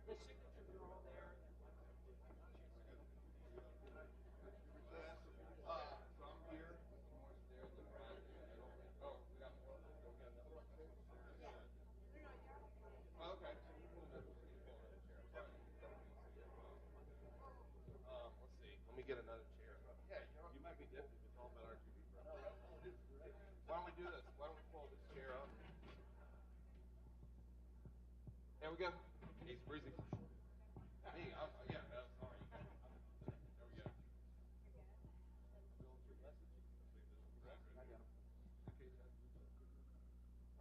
Let me get another chair. Yeah, you might be different. It's all about RGB. Why don't we do this? Why don't we pull this chair up? There we go. Easy breezy. Yeah, no, sorry. There we go.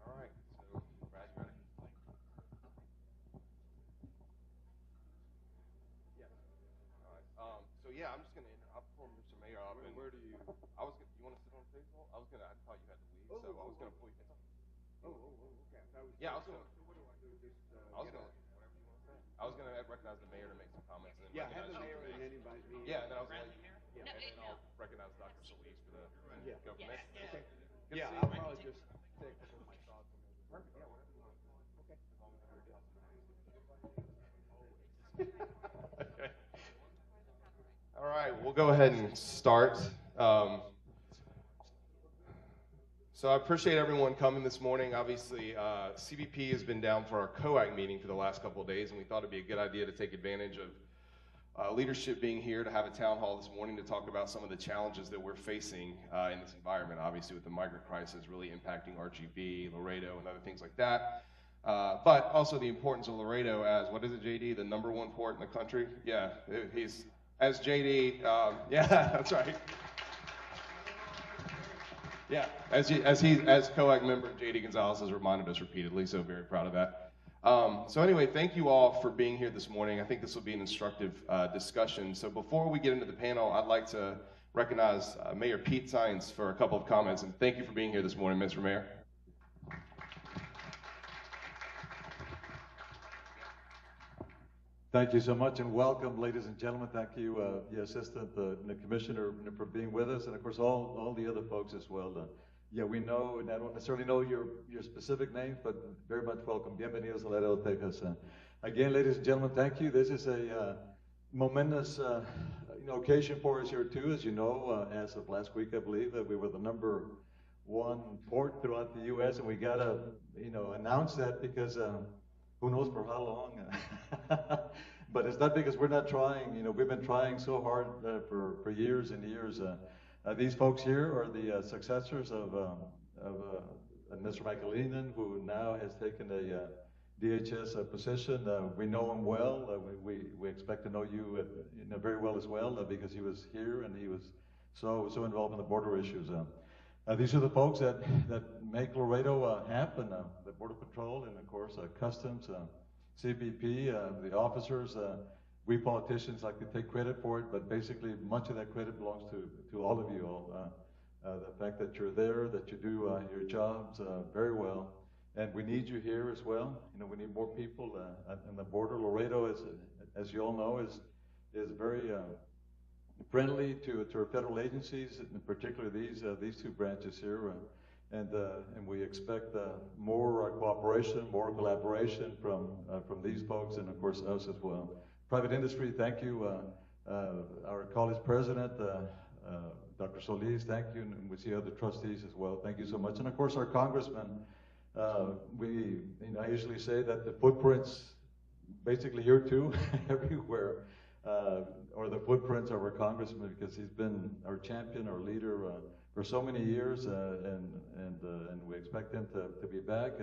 All right. So, Brad, you ready? Yeah. All right. So yeah, I'm just gonna. I'll pull Mr. Mayor up. Where do you? You want to sit on the table? I thought you had to leave, so I was gonna pull you. Okay. Yeah, I was gonna. So what do I do? Just I was gonna. Whatever you want to say. I was gonna recognize the mayor to make some comments, and then have the recognize mayor you. and then invite me. Yeah, and then I was like, and then I'll recognize Dr. Solis for the go from there. Okay. Good to see I'll you. probably just say a couple of my thoughts on it. Perfect. Yeah, whatever you want. Okay. Okay. All right, we'll go ahead and start. So I appreciate everyone coming this morning. Obviously, CBP has been down for our Coac meeting for the last couple of days, and we thought it'd be a good idea to take advantage of leadership being here to have a town hall this morning to talk about some of the challenges that we're facing in this environment, obviously with the migrant crisis really impacting RGB, Laredo, and other things like that. But also the importance of Laredo as, what is it, JD, the #1 port in the country? Yeah, he's, as JD, yeah, that's right. Yeah, as Coac member JD Gonzalez has reminded us repeatedly, so very proud of that. So anyway, thank you all for being here this morning. I think this will be an instructive discussion. So before we get into the panel, I'd like to recognize Mayor Pete Sines for a couple of comments, and thank you for being here this morning, Mr. Mayor. Thank you so much and welcome, ladies and gentlemen. Thank you, the assistant, the commissioner, for being with us, and of course all the other folks as well. Yeah, we know, and I don't necessarily know your specific names, but very much welcome. Bienvenidos a Laredo, Texas. Again, ladies and gentlemen, thank you. This is a momentous occasion for us here too. As you know, as of last week, I believe that we were the #1 port throughout the U.S., and we gotta announce that because. Who knows for how long? But it's not because we're not trying. We've been trying so hard for years and years. These folks here are the successors of Mr. Michaelinen, who now has taken a DHS position. We know him well. We expect to know you very well as well because he was here and he was so involved in the border issues. These are the folks that make Laredo happen, the Border Patrol and, of course, Customs, CBP, the officers. We politicians like to take credit for it, but basically much of that credit belongs to all of you all. The fact that you're there, that you do your jobs very well, and we need you here as well. We need more people in the border. Laredo, as you all know, is very friendly to our federal agencies, in particular these two branches here, and we expect more cooperation, more collaboration from these folks, and of course us as well. Private industry, thank you. Our college president, Dr. Solis, thank you, and we see other trustees as well. Thank you so much, and of course our congressman. I usually say that the footprints, basically here too, everywhere. Or the footprints of our congressman, because he's been our champion, our leader for so many years, and we expect him to be back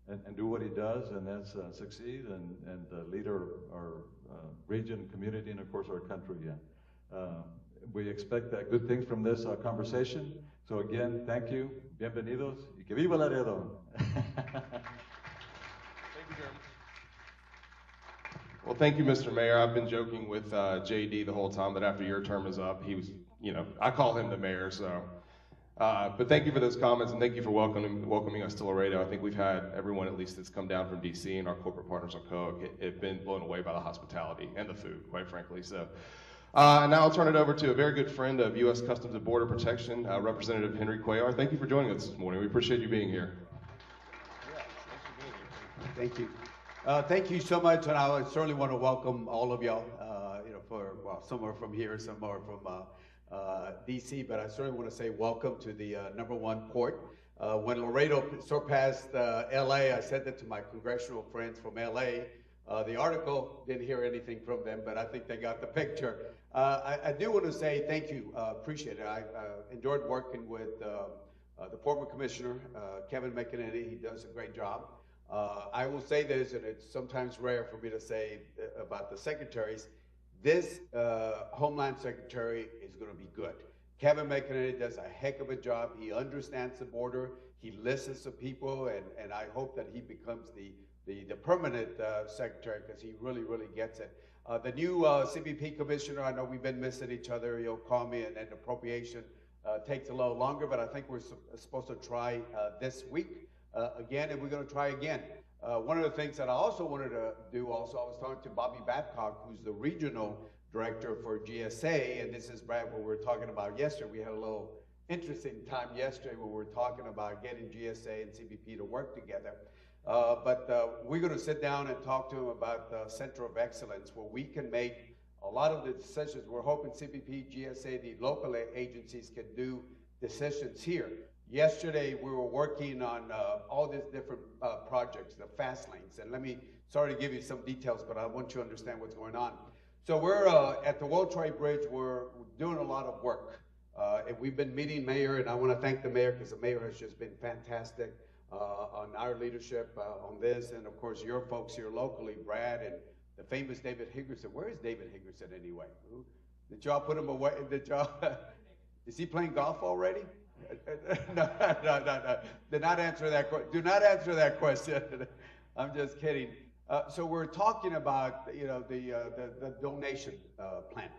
and do what he does, and that's succeed and lead our region, community, and of course our country. We expect good things from this conversation. So again, thank you, bienvenidos, y que viva Laredo. Thank you, Jeremy. Well, thank you, Mr. Mayor. I've been joking with JD the whole time that after your term is up, he was, I call him the mayor, so. But thank you for those comments, and thank you for welcoming us to Laredo. I think we've had everyone, at least, that's come down from D.C. and our corporate partners on Coac have been blown away by the hospitality and the food, quite frankly. So now I'll turn it over to a very good friend of U.S. Customs and Border Protection, Representative Henry Cuellar. Thank you for joining us this morning. We appreciate you being here. Thank you. Thank you so much, and I would certainly want to welcome all of y'all. Some are from here, some are from DC, but I certainly want to say welcome to the #1 port. When Laredo surpassed LA, I said that to my congressional friends from LA. The article didn't hear anything from them, but I think they got the picture. I do want to say thank you, appreciate it. I enjoyed working with the former commissioner, Kevin McEnany. He does a great job. I will say this, and it's sometimes rare for me to say about the secretaries. This Homeland Secretary is going to be good. Kevin McEnany does a heck of a job. He understands the border. He listens to people, and I hope that he becomes the permanent secretary because he really, really gets it. The new CBP commissioner, I know we've been missing each other. He'll call me, and appropriation takes a little longer, but I think we're supposed to try this week again, and we're going to try again. One of the things that I also wanted to do I was talking to Bobby Babcock, who's the regional director for GSA, and this is Brad, what we were talking about yesterday. We had a little interesting time yesterday where we were talking about getting GSA and CBP to work together. But we're going to sit down and talk to him about the Center of Excellence, where we can make a lot of the decisions. We're hoping CBP, GSA, the local agencies can do decisions here. Yesterday, we were working on all these different projects, the fast lanes. And sorry to give you some details, but I want you to understand what's going on. So we're at the World Trade Bridge. We're doing a lot of work. And we've been meeting mayor, and I want to thank the mayor because the mayor has just been fantastic on our leadership on this. And of course, your folks here locally, Brad and the famous David Higgerson. Where is David Higgerson anyway? Did y'all put him away? Is he playing golf already? No. Do not answer that question. I'm just kidding. So we're talking about the donation plan.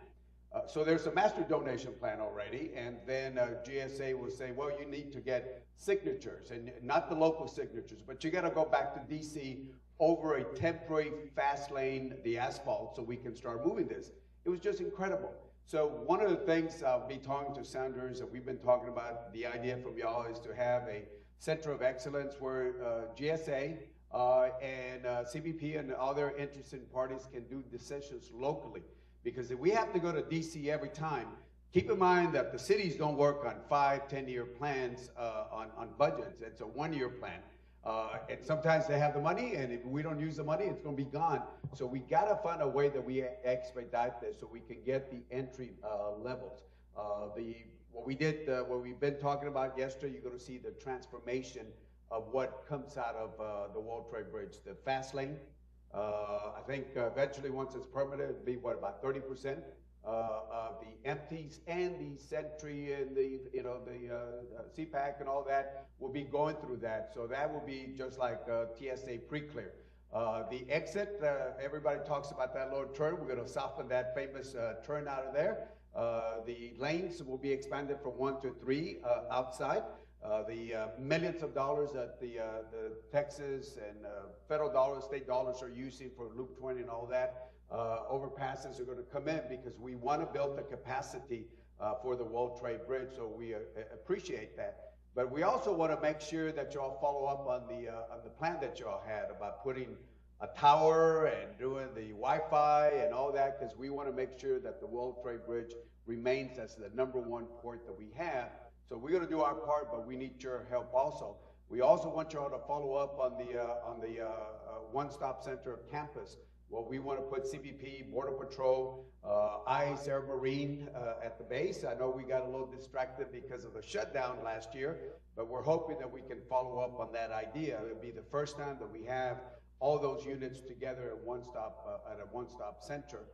So there's a master donation plan already, and then GSA will say, well, you need to get signatures, and not the local signatures, but you got to go back to DC over a temporary fast lane, the asphalt, so we can start moving this. It was just incredible. So one of the things I'll be talking to senators, and we've been talking about, the idea from y'all is to have a center of excellence where GSA and CBP and other interested parties can do decisions locally. Because if we have to go to DC every time, keep in mind that the cities don't work on 5, 10-year plans on budgets. It's a 1-year plan. And sometimes they have the money, and if we don't use the money, it's going to be gone. So we got to find a way that we expedite this so we can get the entry levels. What we've been talking about yesterday, you're going to see the transformation of what comes out of the World Trade Bridge, the fast lane. I think eventually, once it's permanent, it'll be about 30% of the empties and the Sentry and the CPAC and all that will be going through that. So that will be just like TSA pre-clear. The exit, everybody talks about that lower turn. We're going to soften that famous turn out of there. The lanes will be expanded from 1 to 3 outside. The millions of dollars that the Texas and federal dollars, state dollars are using for Loop 20 and all that, overpasses are going to come in because we want to build the capacity for the World Trade Bridge, so we appreciate that. But we also want to make sure that you all follow up on the plan that you all had about putting a tower and doing the Wi-Fi and all that, because we want to make sure that the World Trade Bridge remains as the #1 port that we have. So we're going to do our part, but we need your help also. We also want you all to follow up on the one-stop center campus. Well, we want to put CBP, Border Patrol, ICE, Air Marine at the base. I know we got a little distracted because of the shutdown last year, but we're hoping that we can follow up on that idea. It'll be the first time that we have all those units together at a one-stop center.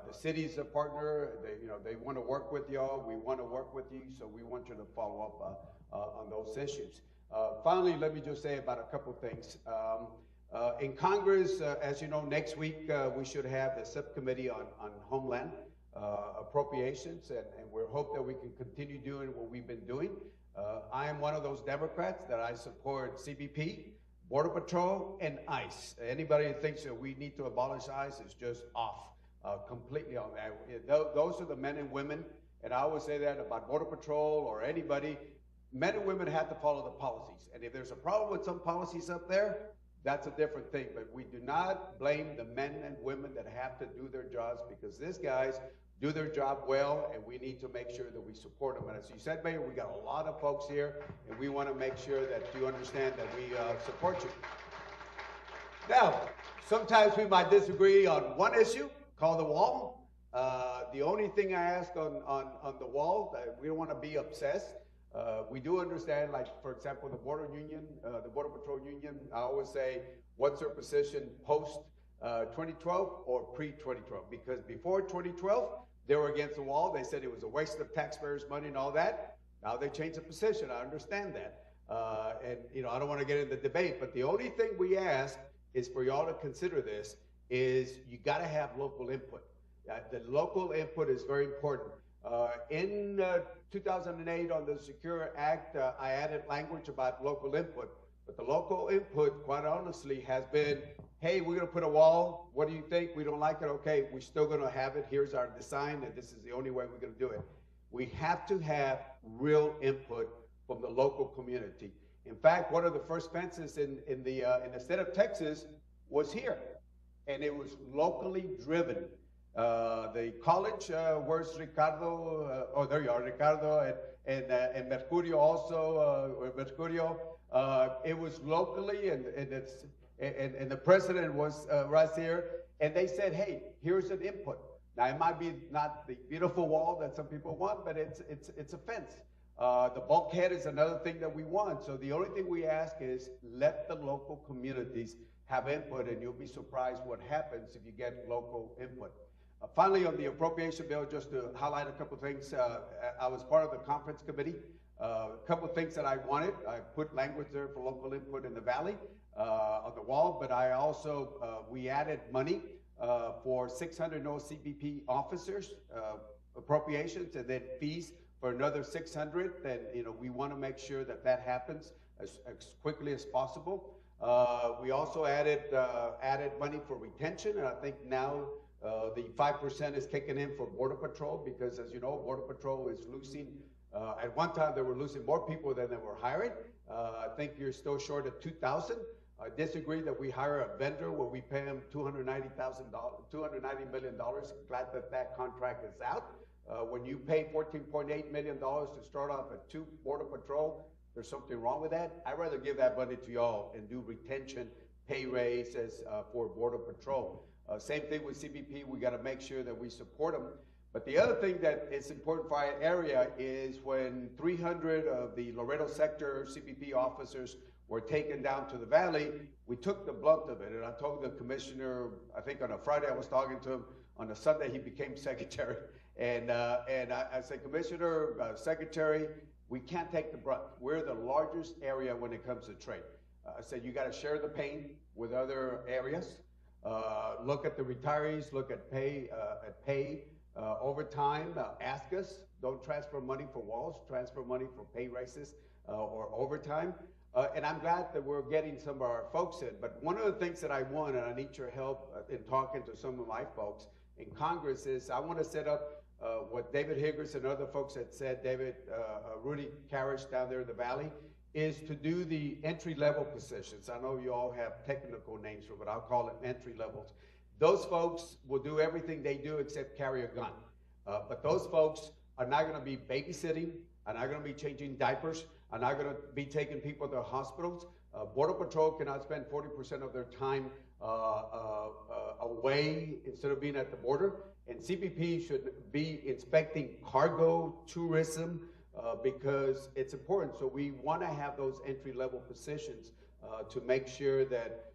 The city's a partner. They want to work with y'all. We want to work with you, so we want you to follow up on those issues. Finally, let me just say about a couple things. In Congress, as you know, next week we should have the subcommittee on Homeland Appropriations, and we hope that we can continue doing what we've been doing. I am one of those Democrats that I support CBP, Border Patrol, and ICE. Anybody who thinks that we need to abolish ICE is just off. Completely on that. Those are the men and women, and I always say that about Border Patrol or anybody. Men and women have to follow the policies, and if there's a problem with some policies up there, that's a different thing. But we do not blame the men and women that have to do their jobs, because these guys do their job well, and we need to make sure that we support them. And as you said, Mayor, we got a lot of folks here, and we want to make sure that you understand that we support you. Now, sometimes we might disagree on one issue, called the wall. The only thing I ask on the wall, we don't want to be obsessed. We do understand, like, for example, the Border Union, the Border Patrol Union, I always say, what's their position post 2012 or pre-2012? Because before 2012, they were against the wall. They said it was a waste of taxpayers' money and all that. Now they changed the position. I understand that. And, you know, I don't want to get into the debate, but the only thing we ask is for y'all to consider this, is you got to have local input. The local input is very important. In 2008 on the Secure Act, I added language about local input. But the local input, quite honestly, has been, hey, we're going to put a wall. What do you think? We don't like it. Okay, we're still going to have it. Here's our design, and this is the only way we're going to do it. We have to have real input from the local community. In fact, one of the first fences in the state of Texas was here, and it was locally driven. The college, where's Ricardo? Oh, there you are, Ricardo, and Mercurio also, Mercurio. It was locally, and the president was right here, and they said, hey, here's an input. Now, it might be not the beautiful wall that some people want, but it's a fence. The bulkhead is another thing that we want. So the only thing we ask is let the local communities have input, and you'll be surprised what happens if you get local input. Finally, on the appropriation bill, just to highlight a couple things, I was part of the conference committee. A couple of things that I wanted, I put language there for local input in the valley on the wall, but I also, we added money for 600 no CBP officers, appropriations, and then fees for another 600. And, you know, we want to make sure that that happens as quickly as possible. We also added money for retention, and I think now the 5% is kicking in for Border Patrol, because, as you know, Border Patrol is losing, at one time they were losing more people than they were hiring. I think you're still short of 2,000. I disagree that we hire a vendor where we pay them $290 million. Glad that that contract is out. When you pay $14.8 million to start off at 2 Border Patrol, there's something wrong with that. I'd rather give that money to y'all and do retention, pay raises for Border Patrol. Same thing with CBP. We got to make sure that we support them. But the other thing that is important for our area is when 300 of the Laredo sector CBP officers were taken down to the valley, we took the blunt of it. And I told the commissioner, I think on a Friday I was talking to him, on a Sunday he became secretary. And I said, Commissioner, Secretary, we can't take the brunt. We're the largest area when it comes to trade. I said, you got to share the pain with other areas. Look at the retirees, look at pay, overtime. Ask us. Don't transfer money for walls. Transfer money for pay raises or overtime. And I'm glad that we're getting some of our folks in. But one of the things that I want, and I need your help in talking to some of my folks in Congress, is I want to set up what David Higgers and other folks had said, Rudy Carish down there in the valley, is to do the entry-level positions. I know you all have technical names for it, but I'll call it entry levels. Those folks will do everything they do except carry a gun. But those folks are not going to be babysitting, are not going to be changing diapers, are not going to be taking people to hospitals. Border Patrol cannot spend 40% of their time away instead of being at the border. And CBP should be inspecting cargo, tourism, because it's important. So we want to have those entry-level positions to make sure that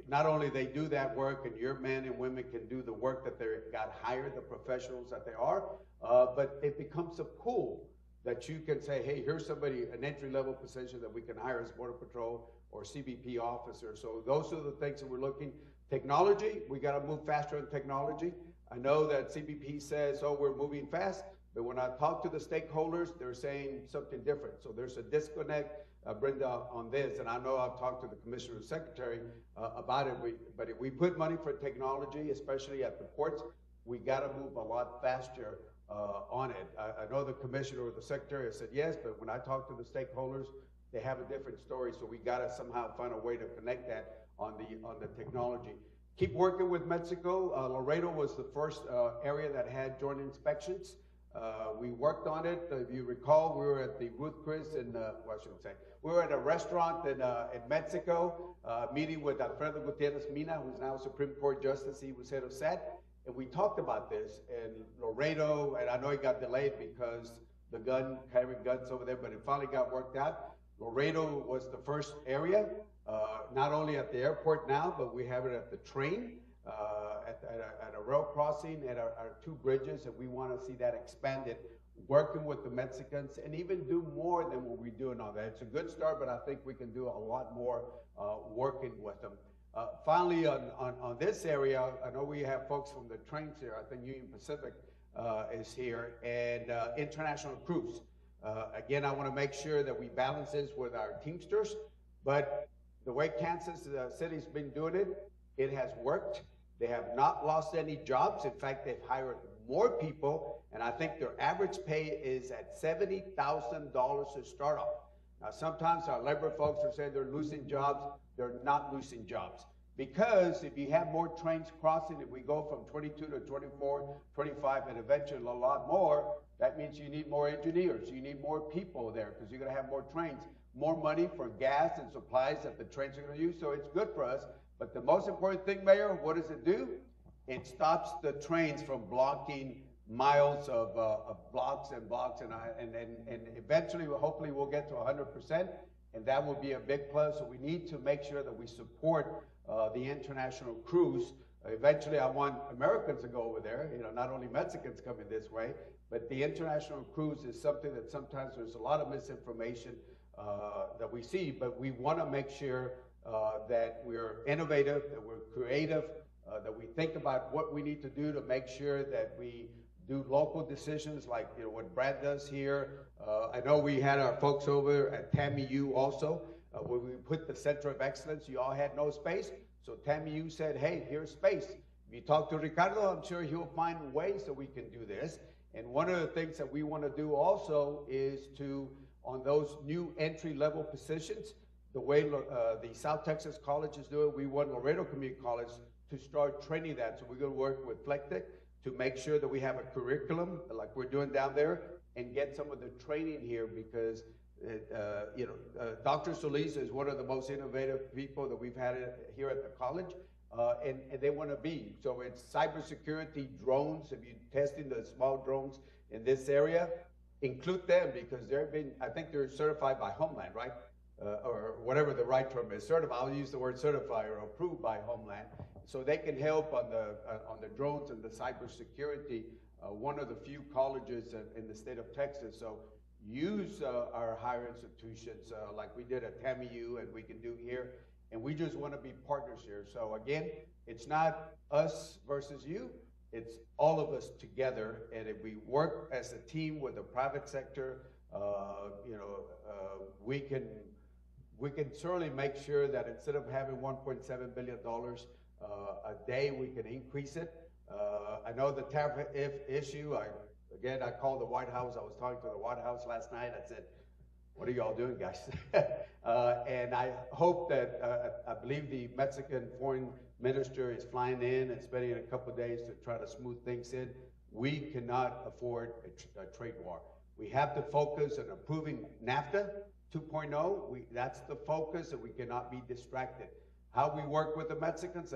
not only they do that work and your men and women can do the work that they got hired, the professionals that they are, but it becomes a pool that you can say, hey, here's somebody, an entry-level position that we can hire as Border Patrol or CBP officer. So those are the things that we're looking. Technology, we got to move faster in technology. I know that CBP says, oh, we're moving fast, but when I talk to the stakeholders, they're saying something different. So there's a disconnect, Brenda, on this, and I know I've talked to the Commissioner Secretary about it, but if we put money for technology, especially at the ports, we got to move a lot faster on it. I know the Commissioner or the Secretary has said yes, but when I talk to the stakeholders, they have a different story. So we got to somehow find a way to connect that on the technology. Keep working with Mexico. Laredo was the first area that had joint inspections. We worked on it. If you recall, we were at the Ruth Chris and, well, I shouldn't say, we were at a restaurant in Mexico, meeting with Alfredo Gutierrez Mina, who's now Supreme Court Justice. He was head of SET. And we talked about this. And Laredo, and I know it got delayed because carrying guns over there, but it finally got worked out. Laredo was the first area, not only at the airport now, but we have it at the train, at a rail crossing, at our two bridges, and we want to see that expanded, working with the Mexicans, and even do more than what we're doing on that. It's a good start, but I think we can do a lot more working with them. Finally, on this area, I know we have folks from the trains here. I think Union Pacific is here, and international cruise. Again, I want to make sure that we balance this with our Teamsters, but the way Kansas City's been doing it, it has worked. They have not lost any jobs. In fact, they've hired more people, and I think their average pay is at $70,000 to start off. Now, sometimes our labor folks are saying they're losing jobs. They're not losing jobs. Because if you have more trains crossing, if we go from 22 to 24, 25, and eventually a lot more, that means you need more engineers. You need more people there because you're going to have more trains, more money for gas and supplies that the trains are going to use. So it's good for us. But the most important thing, Mayor, what does it do? It stops the trains from blocking miles of blocks and blocks. And eventually, hopefully, we'll get to 100%. And that will be a big plus. So we need to make sure that we support the international cruise. Eventually, I want Americans to go over there, not only Mexicans coming this way, but the international cruise is something that sometimes there's a lot of misinformation that we see, but we want to make sure that we're innovative, that we're creative, that we think about what we need to do to make sure that we do local decisions like what Brad does here. I know we had our folks over at TAMU also, where we put the Center of Excellence. You all had no space, so TAMU said, hey, here's space. If you talk to Ricardo, I'm sure he'll find ways that we can do this. And one of the things that we want to do also is to, on those new entry-level positions, the way the South Texas College is doing, we want Laredo Community College to start training that. So we're going to work with Flectec to make sure that we have a curriculum like we're doing down there and get some of the training here because, Dr. Solis is one of the most innovative people that we've had here at the college, and they want to be. So it's cybersecurity, drones, if you're testing the small drones in this area, include them because I think they're certified by Homeland, right? Or whatever the right term is, certified. I'll use the word certified or approved by Homeland, so they can help on the drones and the cybersecurity. One of the few colleges in the state of Texas. So use our higher institutions like we did at TAMU and we can do here, and we just want to be partners here. So again, it's not us versus you. It's all of us together, and if we work as a team with the private sector, we can certainly make sure that instead of having $1.7 billion a day, we can increase it. I know the tariff issue. I called the White House. I was talking to the White House last night. I said, what are y'all doing, guys? And I hope that, I believe the Mexican foreign minister is flying in and spending a couple of days to try to smooth things in. We cannot afford a trade war. We have to focus on improving NAFTA 2.0. That's the focus, and we cannot be distracted. How we work with the Mexicans,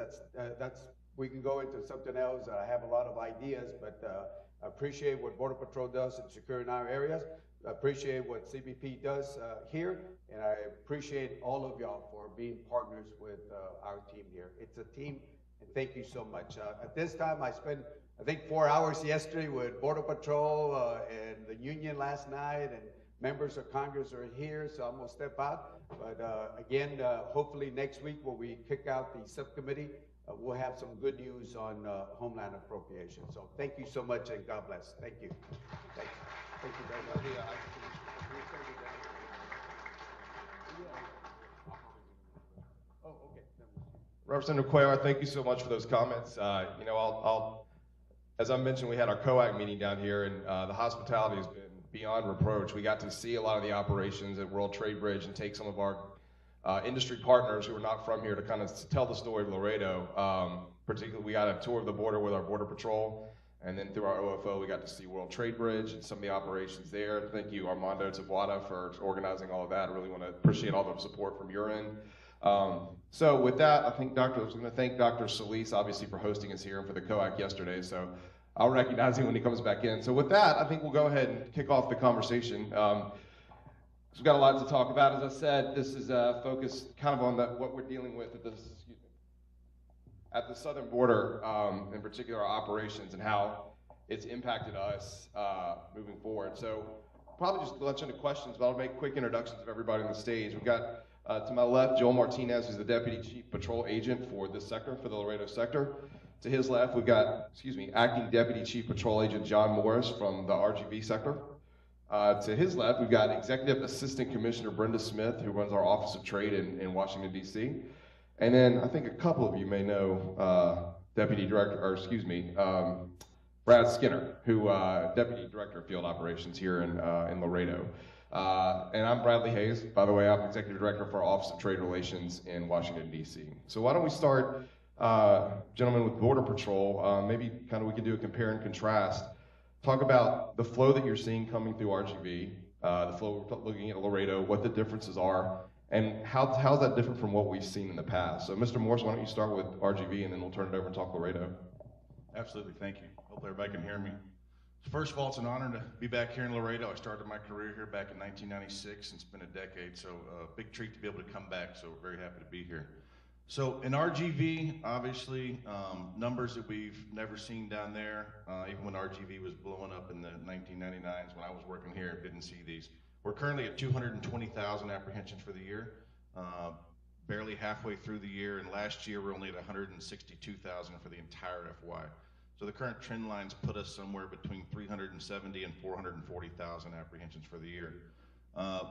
we can go into something else. I have a lot of ideas, but I appreciate what Border Patrol does in securing our areas. I appreciate what CBP does here, and I appreciate all of y'all for being partners with our team here. It's a team, and thank you so much. At this time, I spent, I think, 4 hours yesterday with Border Patrol and the union last night, and members of Congress are here, so I'm going to step out. But again, hopefully next week when we kick out the subcommittee, we'll have some good news on Homeland Appropriation. So thank you so much, and God bless. Thank you. Thank you. Thank you very much. Oh, okay. Representative Cuellar, thank you so much for those comments. As I mentioned, we had our Coac meeting down here, and the hospitality has been beyond reproach. We got to see a lot of the operations at World Trade Bridge and take some of our industry partners who are not from here to kind of tell the story of Laredo. Particularly, we got a tour of the border with our Border Patrol, and then through our OFO, we got to see World Trade Bridge and some of the operations there. Thank you, Armando Tabuada, for organizing all of that. I really want to appreciate all the support from your end. So with that, I was going to thank Dr. Solis, obviously, for hosting us here and for the Coac yesterday. So I'll recognize him when he comes back in. So with that, I think we'll go ahead and kick off the conversation. We've got a lot to talk about. As I said, this is focused kind of on what we're dealing with at the southern border, in particular our operations and how it's impacted us moving forward. So probably just launch into questions, but I'll make quick introductions of everybody on the stage. We've got to my left, Joel Martinez, who's the Deputy Chief Patrol Agent for this sector, for the Laredo sector. To his left, we've got, Acting Deputy Chief Patrol Agent John Morris from the RGV sector. To his left, we've got Executive Assistant Commissioner Brenda Smith, who runs our Office of Trade in Washington, D.C. And then I think a couple of you may know Brad Skinner, who Deputy Director of Field Operations here in Laredo. And I'm Bradley Hayes. By the way, I'm Executive Director for our Office of Trade Relations in Washington, D.C. So why don't we start, gentlemen, with Border Patrol. Maybe kind of we can do a compare and contrast. Talk about the flow that you're seeing coming through RGV, the flow we're looking at Laredo, what the differences are, and how's that different from what we've seen in the past. So Mr. Morris, why don't you start with RGV, and then we'll turn it over and talk Laredo. Absolutely, thank you. Hope everybody can hear me. First of all, it's an honor to be back here in Laredo. I started my career here back in 1996, and it's been a decade, so a big treat to be able to come back, so we're very happy to be here. So in RGV, obviously, numbers that we've never seen down there, even when RGV was blowing up in the 1999s when I was working here, didn't see these. We're currently at 220,000 apprehensions for the year, barely halfway through the year, and last year we're only at 162,000 for the entire FY. So the current trend lines put us somewhere between 370 and 440,000 apprehensions for the year.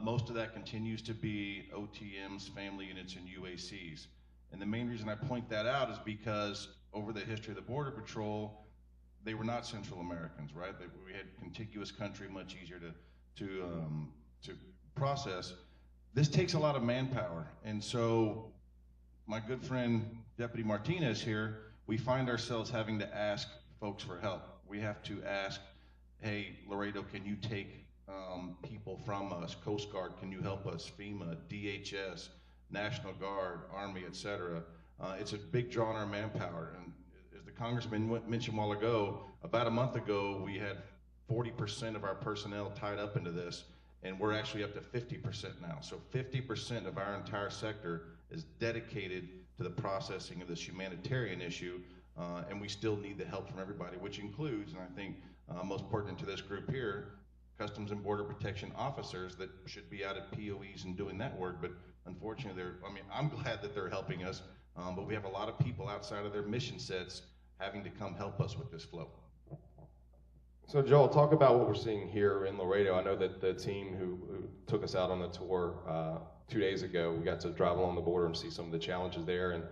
Most of that continues to be OTMs, family units, and UACs. And the main reason I point that out is because over the history of the Border Patrol, they were not Central Americans, right? We had contiguous country, much easier to process. This takes a lot of manpower. And so my good friend, Deputy Martinez here, we find ourselves having to ask folks for help. We have to ask, hey, Laredo, can you take people from us? Coast Guard, can you help us? FEMA, DHS, National Guard, Army, etc. It's a big draw on our manpower. And as the Congressman mentioned a while ago, about a month ago, we had 40% of our personnel tied up into this, and we're actually up to 50% now. So 50% of our entire sector is dedicated to the processing of this humanitarian issue, and we still need the help from everybody, which includes, and I think most pertinent to this group here, Customs and Border Protection officers that should be out at POEs and doing that work, but unfortunately, I'm glad that they're helping us, but we have a lot of people outside of their mission sets having to come help us with this flow. So Joel, talk about what we're seeing here in Laredo. I know that the team who took us out on the tour 2 days ago, we got to drive along the border and see some of the challenges there, and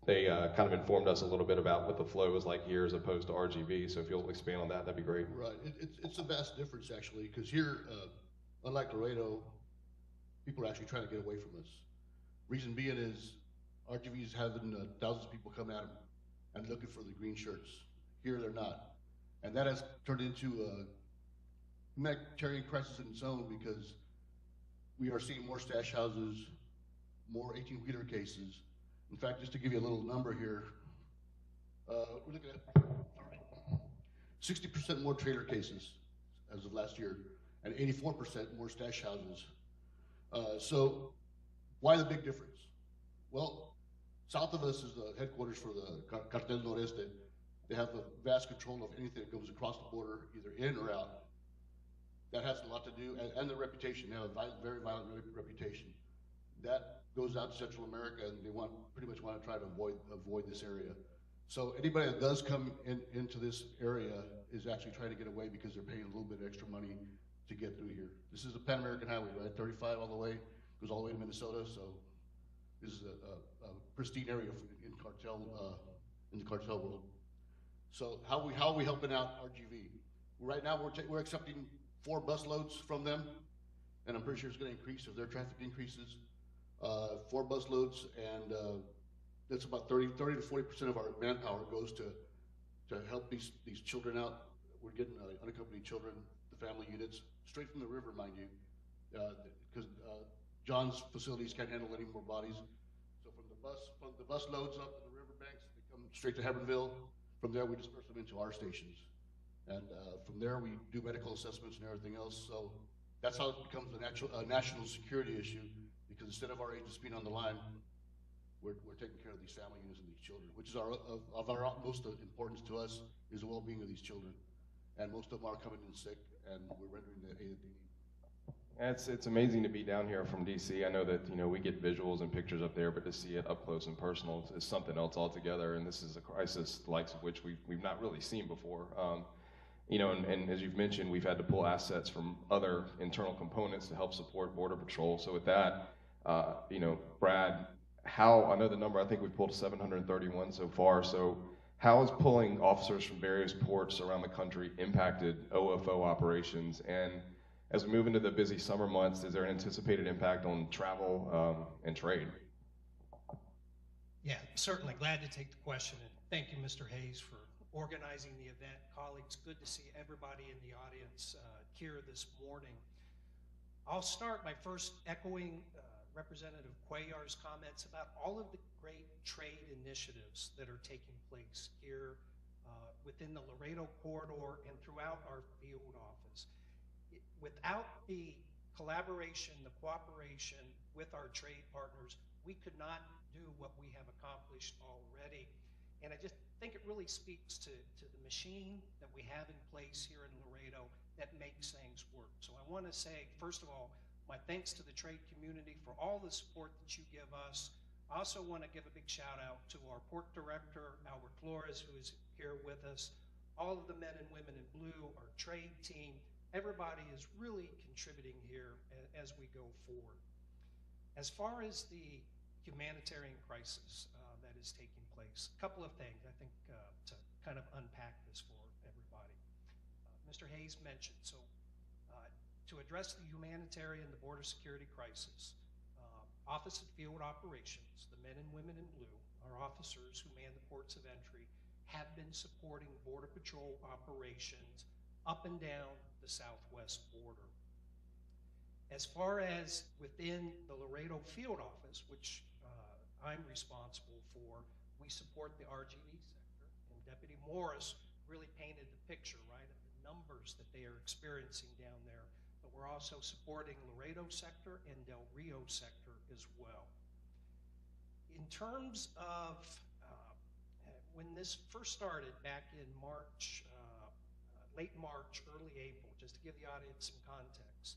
they kind of informed us a little bit about what the flow is like here as opposed to RGV. So if you'll expand on that, that'd be great. Right, it's a vast difference actually, because here, unlike Laredo, people are actually trying to get away from us. Reason being is RGV is having thousands of people come at them and looking for the green shirts. Here they're not. And that has turned into a humanitarian crisis in its own, because we are seeing more stash houses, more 18-wheeler cases. In fact, just to give you a little number here, we're looking at 60% more trailer cases as of last year, and 84% more stash houses. So why the big difference? Well, south of us is the headquarters for the Cartel Noreste. They have the vast control of anything that goes across the border, either in or out. That has a lot to do, and their reputation. They have a very violent reputation. That goes out to Central America, and they pretty much want to try to avoid this area. So anybody that does come into this area is actually trying to get away, because they're paying a little bit of extra money to get through here. This is a Pan-American highway, right? 35 all the way, goes all the way to Minnesota. So this is a pristine area in the cartel world. So how are we helping out RGV? Right now we're accepting 4 bus loads from them, and I'm pretty sure it's going to increase if their traffic increases. 4 bus loads, and that's about 30 to 40% of our manpower goes to help these children out. We're getting unaccompanied children, the family units, straight from the river, mind you, because John's facilities can't handle any more bodies. So from the bus loads up to the riverbanks, they come straight to Hebbronville. From there, we disperse them into our stations, and from there we do medical assessments and everything else. So that's how it becomes a national security issue, because instead of our agents being on the line, we're taking care of these family units and these children, which is of our utmost importance to us, is the well-being of these children. And most of them are coming in sick, and we're rendering the aid that they need. It's amazing to be down here from DC. I know that we get visuals and pictures up there, but to see it up close and personal is something else altogether. And this is a crisis the likes of which we've not really seen before. And as you've mentioned, we've had to pull assets from other internal components to help support Border Patrol. So with that, Brad, I know the number, I think we've pulled 731 so far. So how has pulling officers from various ports around the country impacted OFO operations? And as we move into the busy summer months, is there an anticipated impact on travel and trade? Yeah, certainly. Glad to take the question. And thank you, Mr. Hayes, for organizing the event. Colleagues, good to see everybody in the audience here this morning. I'll start by first echoing Representative Cuellar's comments about all of the great trade initiatives that are taking place here within the Laredo corridor and throughout our field office. Without the collaboration, the cooperation with our trade partners, we could not do what we have accomplished already. And I just think it really speaks to the machine that we have in place here in Laredo that makes things work. So I want to say, first of all, my thanks to the trade community for all the support that you give us. I also want to give a big shout out to our port director, Albert Flores, who is here with us, all of the men and women in blue, our trade team. Everybody is really contributing here as we go forward. As far as the humanitarian crisis that is taking place, a couple of things I think to kind of unpack this for everybody. Mr. Hayes mentioned, so to address the humanitarian, the border security crisis, Office of Field Operations, the men and women in blue, our officers who man the ports of entry, have been supporting Border Patrol operations up and down the southwest border. As far as within the Laredo Field Office, which I'm responsible for, we support the RGV sector, and Deputy Morris really painted the picture, right, of the numbers that they are experiencing down there. But we're also supporting Laredo sector and Del Rio sector as well. In terms of when this first started back in March, late March, early April, just to give the audience some context,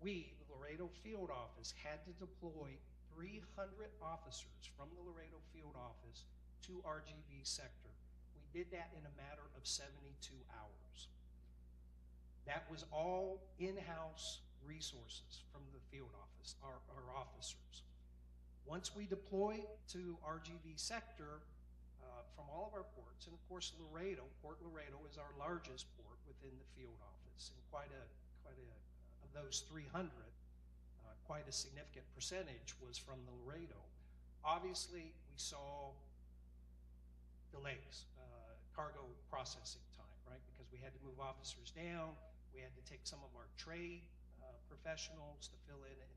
we, the Laredo Field Office, had to deploy 300 officers from the Laredo Field Office to RGV sector. We did that in a matter of 72 hours. That was all in-house resources from the field office, our officers. Once we deploy to RGV sector from all of our ports, and of course Port Laredo is our largest port within the field office, and quite a of those 300, quite a significant percentage was from the Laredo. Obviously, we saw delays, cargo processing time, right? Because we had to move officers down. We had to take some of our trade professionals to fill in the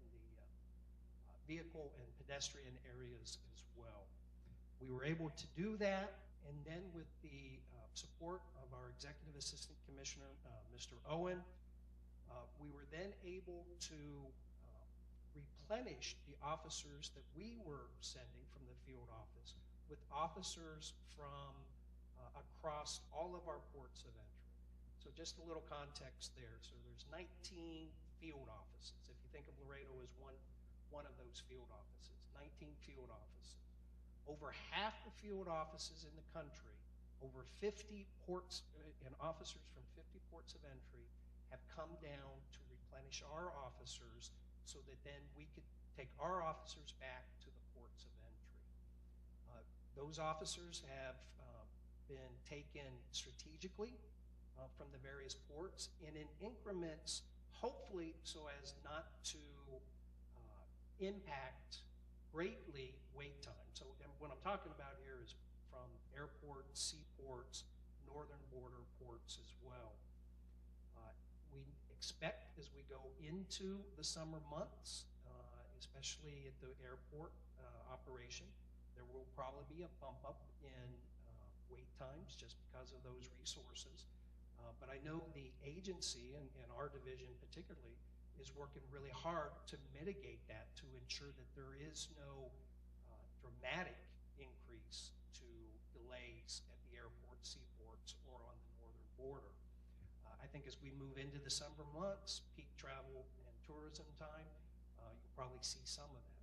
vehicle and pedestrian areas as well. We were able to do that, and then with the support of our Executive Assistant Commissioner, Mr. Owen, we were then able to replenish the officers that we were sending from the field office with officers from across all of our ports of entry. So just a little context there. So there's 19 field offices. If you think of Laredo as one of those field offices, 19 field offices. Over half the field offices in the country, over 50 ports and officers from 50 ports of entry have come down to replenish our officers so that then we could take our officers back to the ports of entry. Those officers have been taken strategically from the various ports and in increments, hopefully so as not to impact greatly wait time. So and what I'm talking about here is from airports, seaports, northern border ports as well. We expect as we go into the summer months, especially at the airport operation, there will probably be a bump up in wait times just because of those resources. But I know the agency and our division particularly is working really hard to mitigate that, to ensure that there is no dramatic increase to delays at the airport, seaports, or on the northern border. I think as we move into the summer months, peak travel and tourism time, you'll probably see some of that.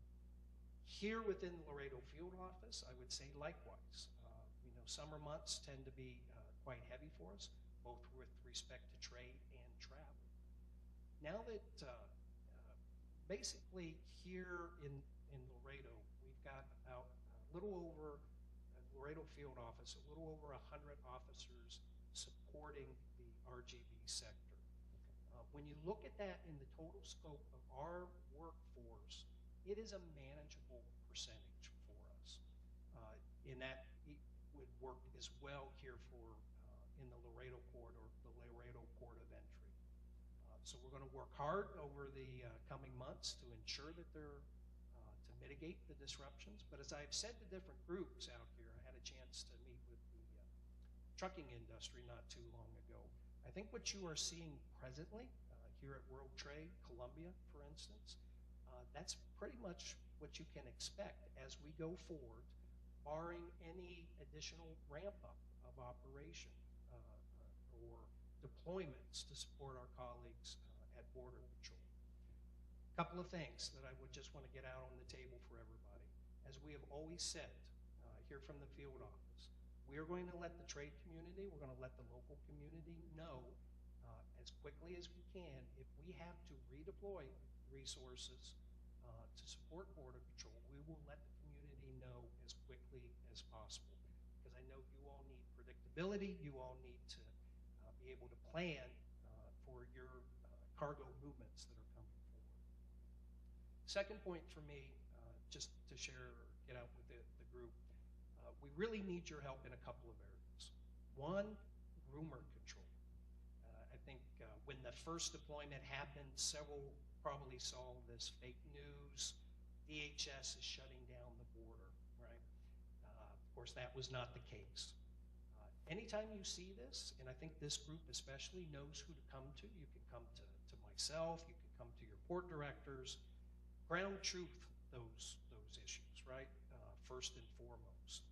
Here within the Laredo field office, I would say likewise. You know, summer months tend to be quite heavy for us, both with respect to trade and travel. Now that basically here in Laredo, we've got about a little over, Laredo field office, a little over 100 officers supporting the RGB sector. When you look at that in the total scope of our workforce, it is a manageable percentage for us. In that it would work as well here for in the Laredo port or the Laredo port of entry. So we're going to work hard over the coming months to ensure that they're to mitigate the disruptions. But as I've said to different groups out here, I had a chance to meet with the trucking industry not too long ago. I think what you are seeing presently here at World Trade, Columbia, for instance, that's pretty much what you can expect as we go forward, barring any additional ramp up of operation or deployments to support our colleagues at Border Patrol. A couple of things that I would just want to get out on the table for everybody. As we have always said here from the field office, we are going to let the trade community, we're going to let the local community know as quickly as we can if we have to redeploy resources to support Border Patrol, we will let the community know as quickly as possible. Because I know you all need predictability, you all need to be able to plan for your cargo movements that are coming forward. Second point for me, just to share, get out with the group, we really need your help in a couple of areas. One, rumor control. I think when the first deployment happened, several probably saw this fake news, DHS is shutting down the border, right? Of course, that was not the case. Anytime you see this, and I think this group especially knows who to come to, you can come to myself, you can come to your port directors, ground truth those issues, right? First and foremost.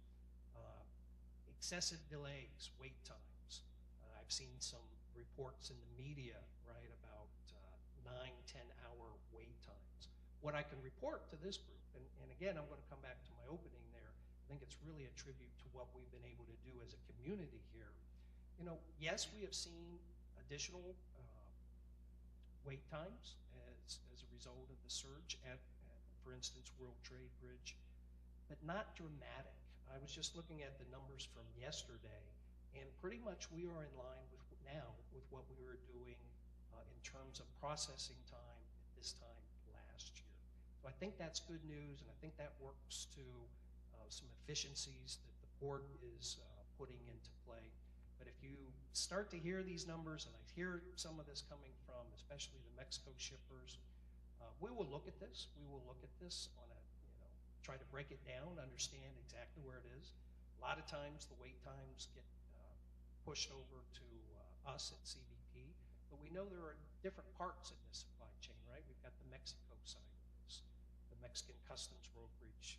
Excessive delays, wait times. I've seen some reports in the media, right, about 9-10-hour wait times. What I can report to this group, and again, I'm going to come back to my opening there, I think it's really a tribute to what we've been able to do as a community here. You know, yes, we have seen additional wait times as a result of the surge at, for instance, World Trade Bridge, but not dramatic. I was just looking at the numbers from yesterday, and pretty much we are in line with now with what we were doing in terms of processing time at this time last year. So I think that's good news, and I think that works to some efficiencies that the port is putting into play. But if you start to hear these numbers, and I hear some of this coming from especially the Mexico shippers, we will look at this. We will look at this on a, try to break it down, understand exactly where it is. A lot of times the wait times get pushed over to us at CBP, but we know there are different parts in this supply chain, right? We've got the Mexico side of this, the Mexican customs brokerage.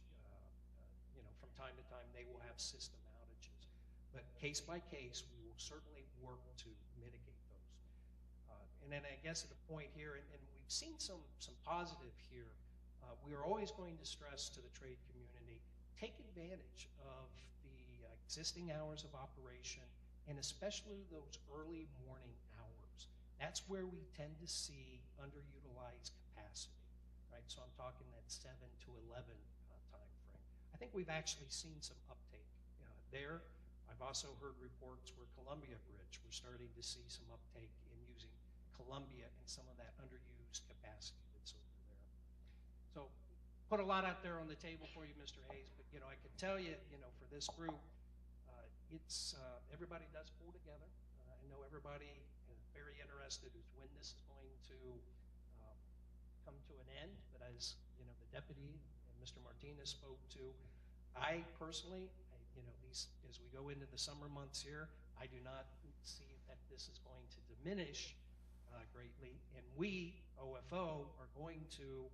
From time to time they will have system outages, but case by case we will certainly work to mitigate those. And then I guess at a point here, and we've seen some positive here. We are always going to stress to the trade community, take advantage of the existing hours of operation, and especially those early morning hours. That's where we tend to see underutilized capacity, right? So I'm talking that 7 to 11 time frame. I think we've actually seen some uptake there. I've also heard reports where Columbia Bridge, we're starting to see some uptake in using Columbia and some of that underused capacity that's over there. So put a lot out there on the table for you, Mr. Hayes, but I can tell you, for this group, it's everybody does pull together. I know everybody is very interested as when this is going to come to an end, but as the deputy and Mr. Martinez spoke to, I personally, as we go into the summer months here, I do not see that this is going to diminish greatly, and we, OFO, are going to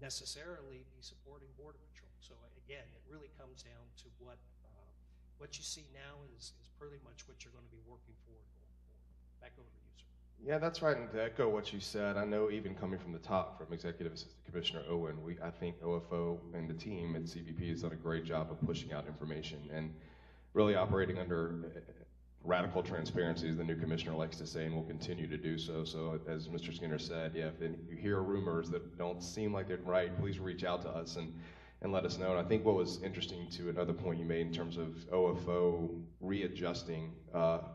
necessarily be supporting Border Patrol. So again, it really comes down to what you see now is pretty much what you're going to be working forward going forward. Back over to you, sir. Yeah, that's right. And to echo what you said, I know even coming from the top, from Executive Assistant Commissioner Owen, I think OFO and the team at CBP has done a great job of pushing out information and really operating under radical transparency, as the new commissioner likes to say, and will continue to do so. So as Mr. Skinner said, yeah, if you hear rumors that don't seem like they're right, please reach out to us and let us know. And I think what was interesting to another point you made in terms of OFO readjusting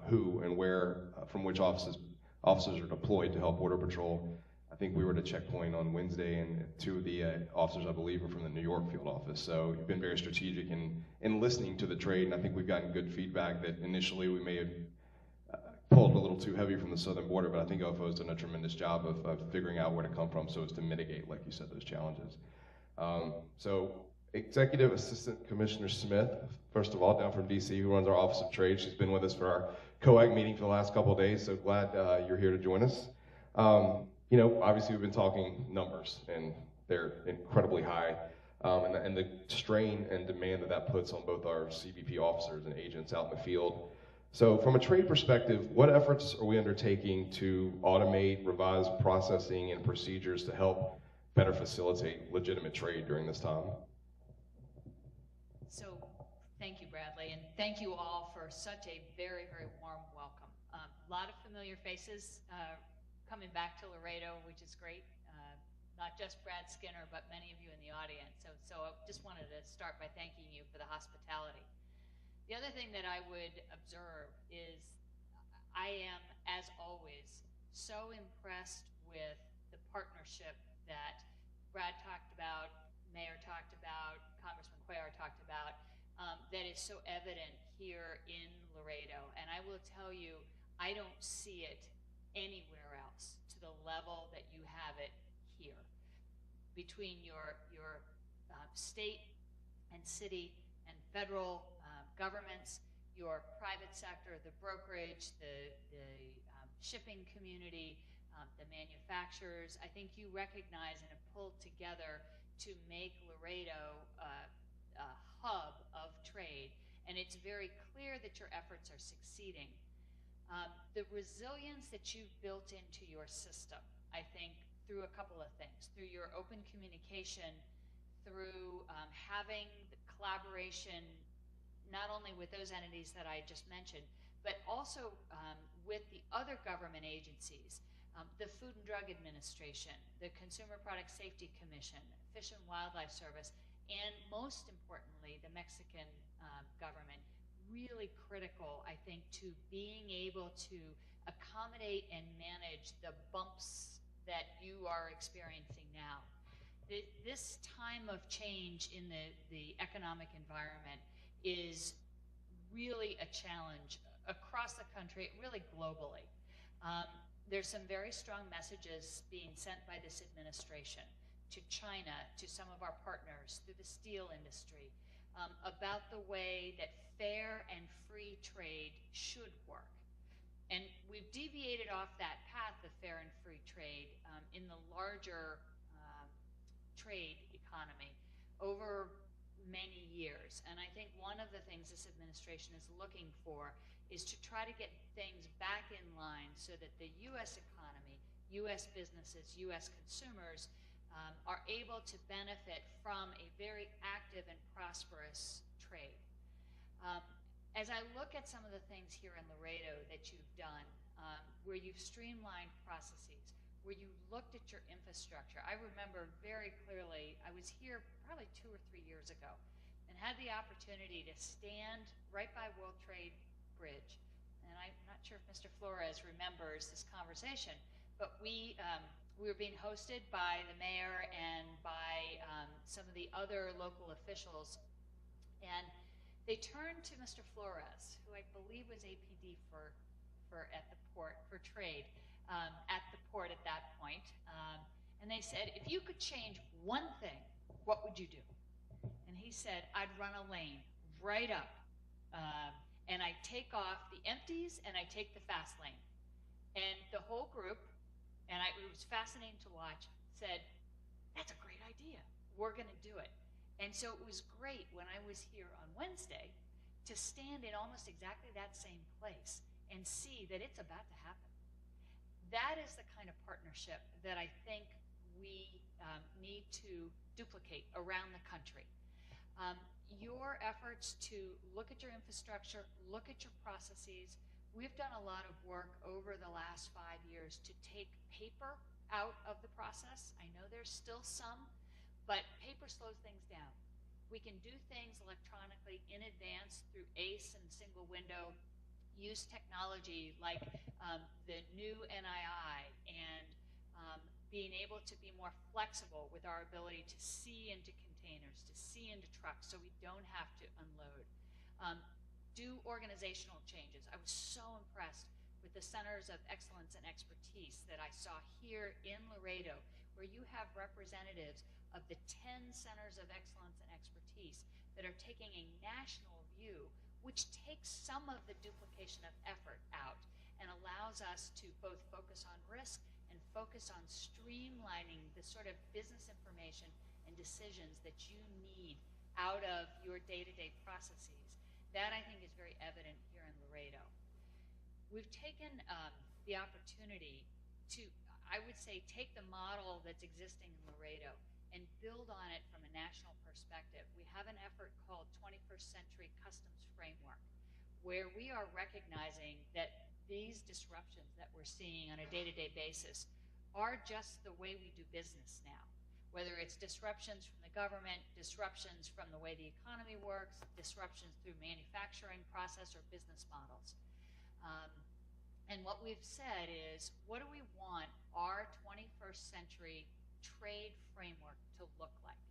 who and where, from which officers are deployed to help Border Patrol. I think we were at a checkpoint on Wednesday, and two of the officers, I believe, are from the New York field office. So you've been very strategic in listening to the trade, and I think we've gotten good feedback that initially we may have pulled a little too heavy from the southern border, but I think OFO has done a tremendous job of figuring out where to come from so as to mitigate, like you said, those challenges. So Executive Assistant Commissioner Smith, first of all, down from DC, who runs our Office of Trade. She's been with us for our Coac meeting for the last couple of days, so glad you're here to join us. Obviously we've been talking numbers, and they're incredibly high, and the strain and demand that puts on both our CBP officers and agents out in the field. So from a trade perspective, what efforts are we undertaking to automate, revise processing and procedures to help better facilitate legitimate trade during this time? So thank you, Bradley, and thank you all for such a very, very warm welcome. A lot of familiar faces coming back to Laredo, which is great. Not just Brad Skinner, but many of you in the audience. So I just wanted to start by thanking you for the hospitality. The other thing that I would observe is I am, as always, so impressed with the partnership that Brad talked about, Mayor talked about, Congressman Cuellar talked about, that is so evident here in Laredo. And I will tell you, I don't see it anywhere else to the level that you have it here. Between your state and city and federal governments, your private sector, the brokerage, the shipping community, the manufacturers, I think you recognize and have pulled together to make Laredo a hub of trade, and it's very clear that your efforts are succeeding. The resilience that you've built into your system, I think, through a couple of things, through your open communication, through having the collaboration not only with those entities that I just mentioned, but also with the other government agencies, the Food and Drug Administration, the Consumer Product Safety Commission, Fish and Wildlife Service, and most importantly, the Mexican government. Really critical, I think, to being able to accommodate and manage the bumps that you are experiencing now. This time of change in the economic environment is really a challenge across the country, really globally. There's some very strong messages being sent by this administration to China, to some of our partners through the steel industry, about the way that fair and free trade should work. And we've deviated off that path of fair and free trade in the larger trade economy over many years. And I think one of the things this administration is looking for is to try to get things back in line so that the U.S. economy, U.S. businesses, U.S. consumers are able to benefit from a very active and prosperous trade. As I look at some of the things here in Laredo that you've done, where you've streamlined processes, where you looked at your infrastructure, I remember very clearly, I was here probably 2 or 3 years ago, and and had the opportunity to stand right by World Trade Bridge. And I'm not sure if Mr. Flores remembers this conversation, but we were being hosted by the mayor and by some of the other local officials. And they turned to Mr. Flores, who I believe was APD for at the port, for trade, at the port at that point. And they said, if you could change one thing, what would you do? And he said, I'd run a lane right up, and I take off the empties and I take the fast lane. And the whole group, and it was fascinating to watch, said, that's a great idea. We're going to do it. And so it was great when I was here on Wednesday to stand in almost exactly that same place and see that it's about to happen. That is the kind of partnership that I think we need to duplicate around the country. Your efforts to look at your infrastructure, look at your processes. We've done a lot of work over the last 5 years to take paper out of the process. I know there's still some, but paper slows things down. We can do things electronically in advance through ACE and single window, use technology like the new NII, and being able to be more flexible with our ability to see into containers, to see into trucks, so we don't have to unload. Do organizational changes. I was so impressed with the Centers of Excellence and Expertise that I saw here in Laredo, where you have representatives of the 10 Centers of Excellence and Expertise that are taking a national view, which takes some of the duplication of effort out and allows us to both focus on risk and focus on streamlining the sort of business information and decisions that you need out of your day-to-day processes. That, I think, is very evident here in Laredo. We've taken the opportunity to, I would say, take the model that's existing in Laredo and build on it from a national perspective. We have an effort called 21st Century Customs Framework, where we are recognizing that these disruptions that we're seeing on a day-to-day basis are just the way we do business now. Whether it's disruptions from the government, disruptions from the way the economy works, disruptions through manufacturing process or business models. And what we've said is, what do we want our 21st century trade framework to look like?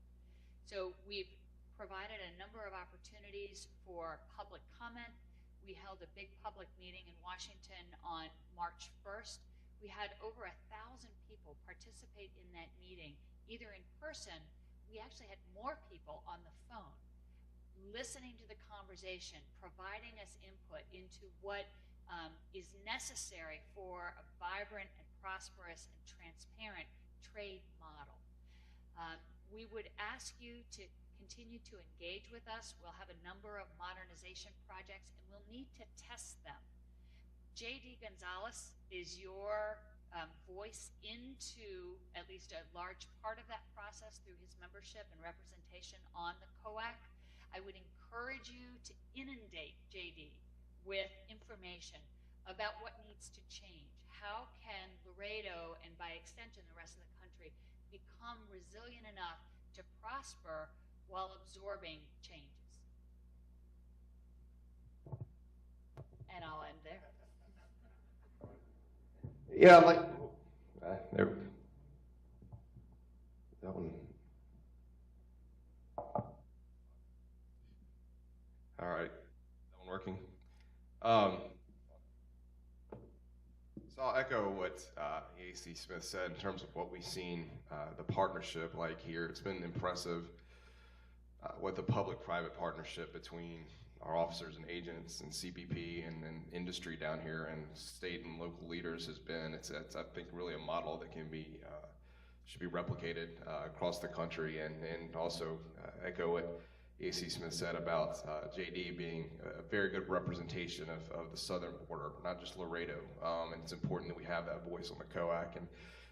So we've provided a number of opportunities for public comment. We held a big public meeting in Washington on March 1st. We had over 1,000 people participate in that meeting, either in person. We actually had more people on the phone, listening to the conversation, providing us input into what is necessary for a vibrant and prosperous and transparent trade model. We would ask you to continue to engage with us. We'll have a number of modernization projects, and we'll need to test them. J.D. Gonzalez is your voice into at least a large part of that process through his membership and representation on the Coac. I would encourage you to inundate J.D. with information about what needs to change. How can Laredo, and by extension the rest of the country, become resilient enough to prosper while absorbing changes? And I'll end there. Yeah, like there. That one. All right, that one working. So I'll echo what A.C. Smith said in terms of what we've seen the partnership like here. It's been impressive what the public-private partnership between our officers and agents and CBP and industry down here and state and local leaders has been. It's I think really a model that can be should be replicated across the country, and also echo what A.C. Smith said about J.D. being a very good representation of the southern border, not just Laredo. And it's important that we have that voice on the Coac, and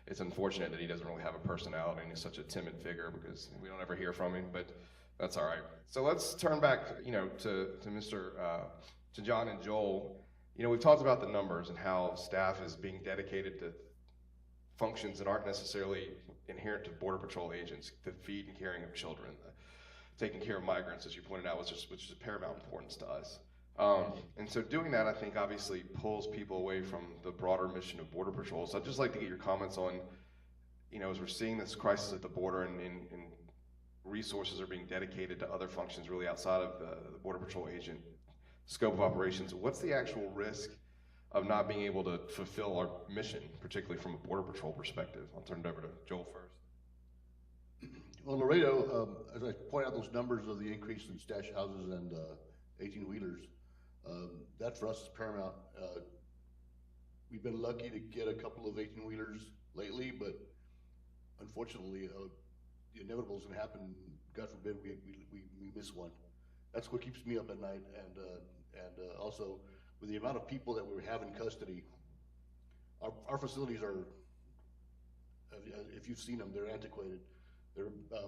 it's unfortunate that he doesn't really have a personality and he's such a timid figure because we don't ever hear from him, but that's all right. So let's turn back, to John and Joel. We've talked about the numbers and how staff is being dedicated to functions that aren't necessarily inherent to Border Patrol agents, the feed and caring of children, taking care of migrants, as you pointed out, which is of paramount importance to us. And so doing that, I think, obviously pulls people away from the broader mission of Border Patrol. So I'd just like to get your comments on, as we're seeing this crisis at the border and resources are being dedicated to other functions really outside of the Border Patrol agent scope of operations, what's the actual risk of not being able to fulfill our mission, particularly from a Border Patrol perspective? I'll turn it over to Joel first. Well, Laredo, as I point out those numbers of the increase in stash houses and 18-wheelers, that for us is paramount. We've been lucky to get a couple of 18-wheelers lately, but unfortunately, the inevitable is going to happen. God forbid we miss one. That's what keeps me up at night, and also with the amount of people that we have in custody, our facilities are, if you've seen them, they're antiquated.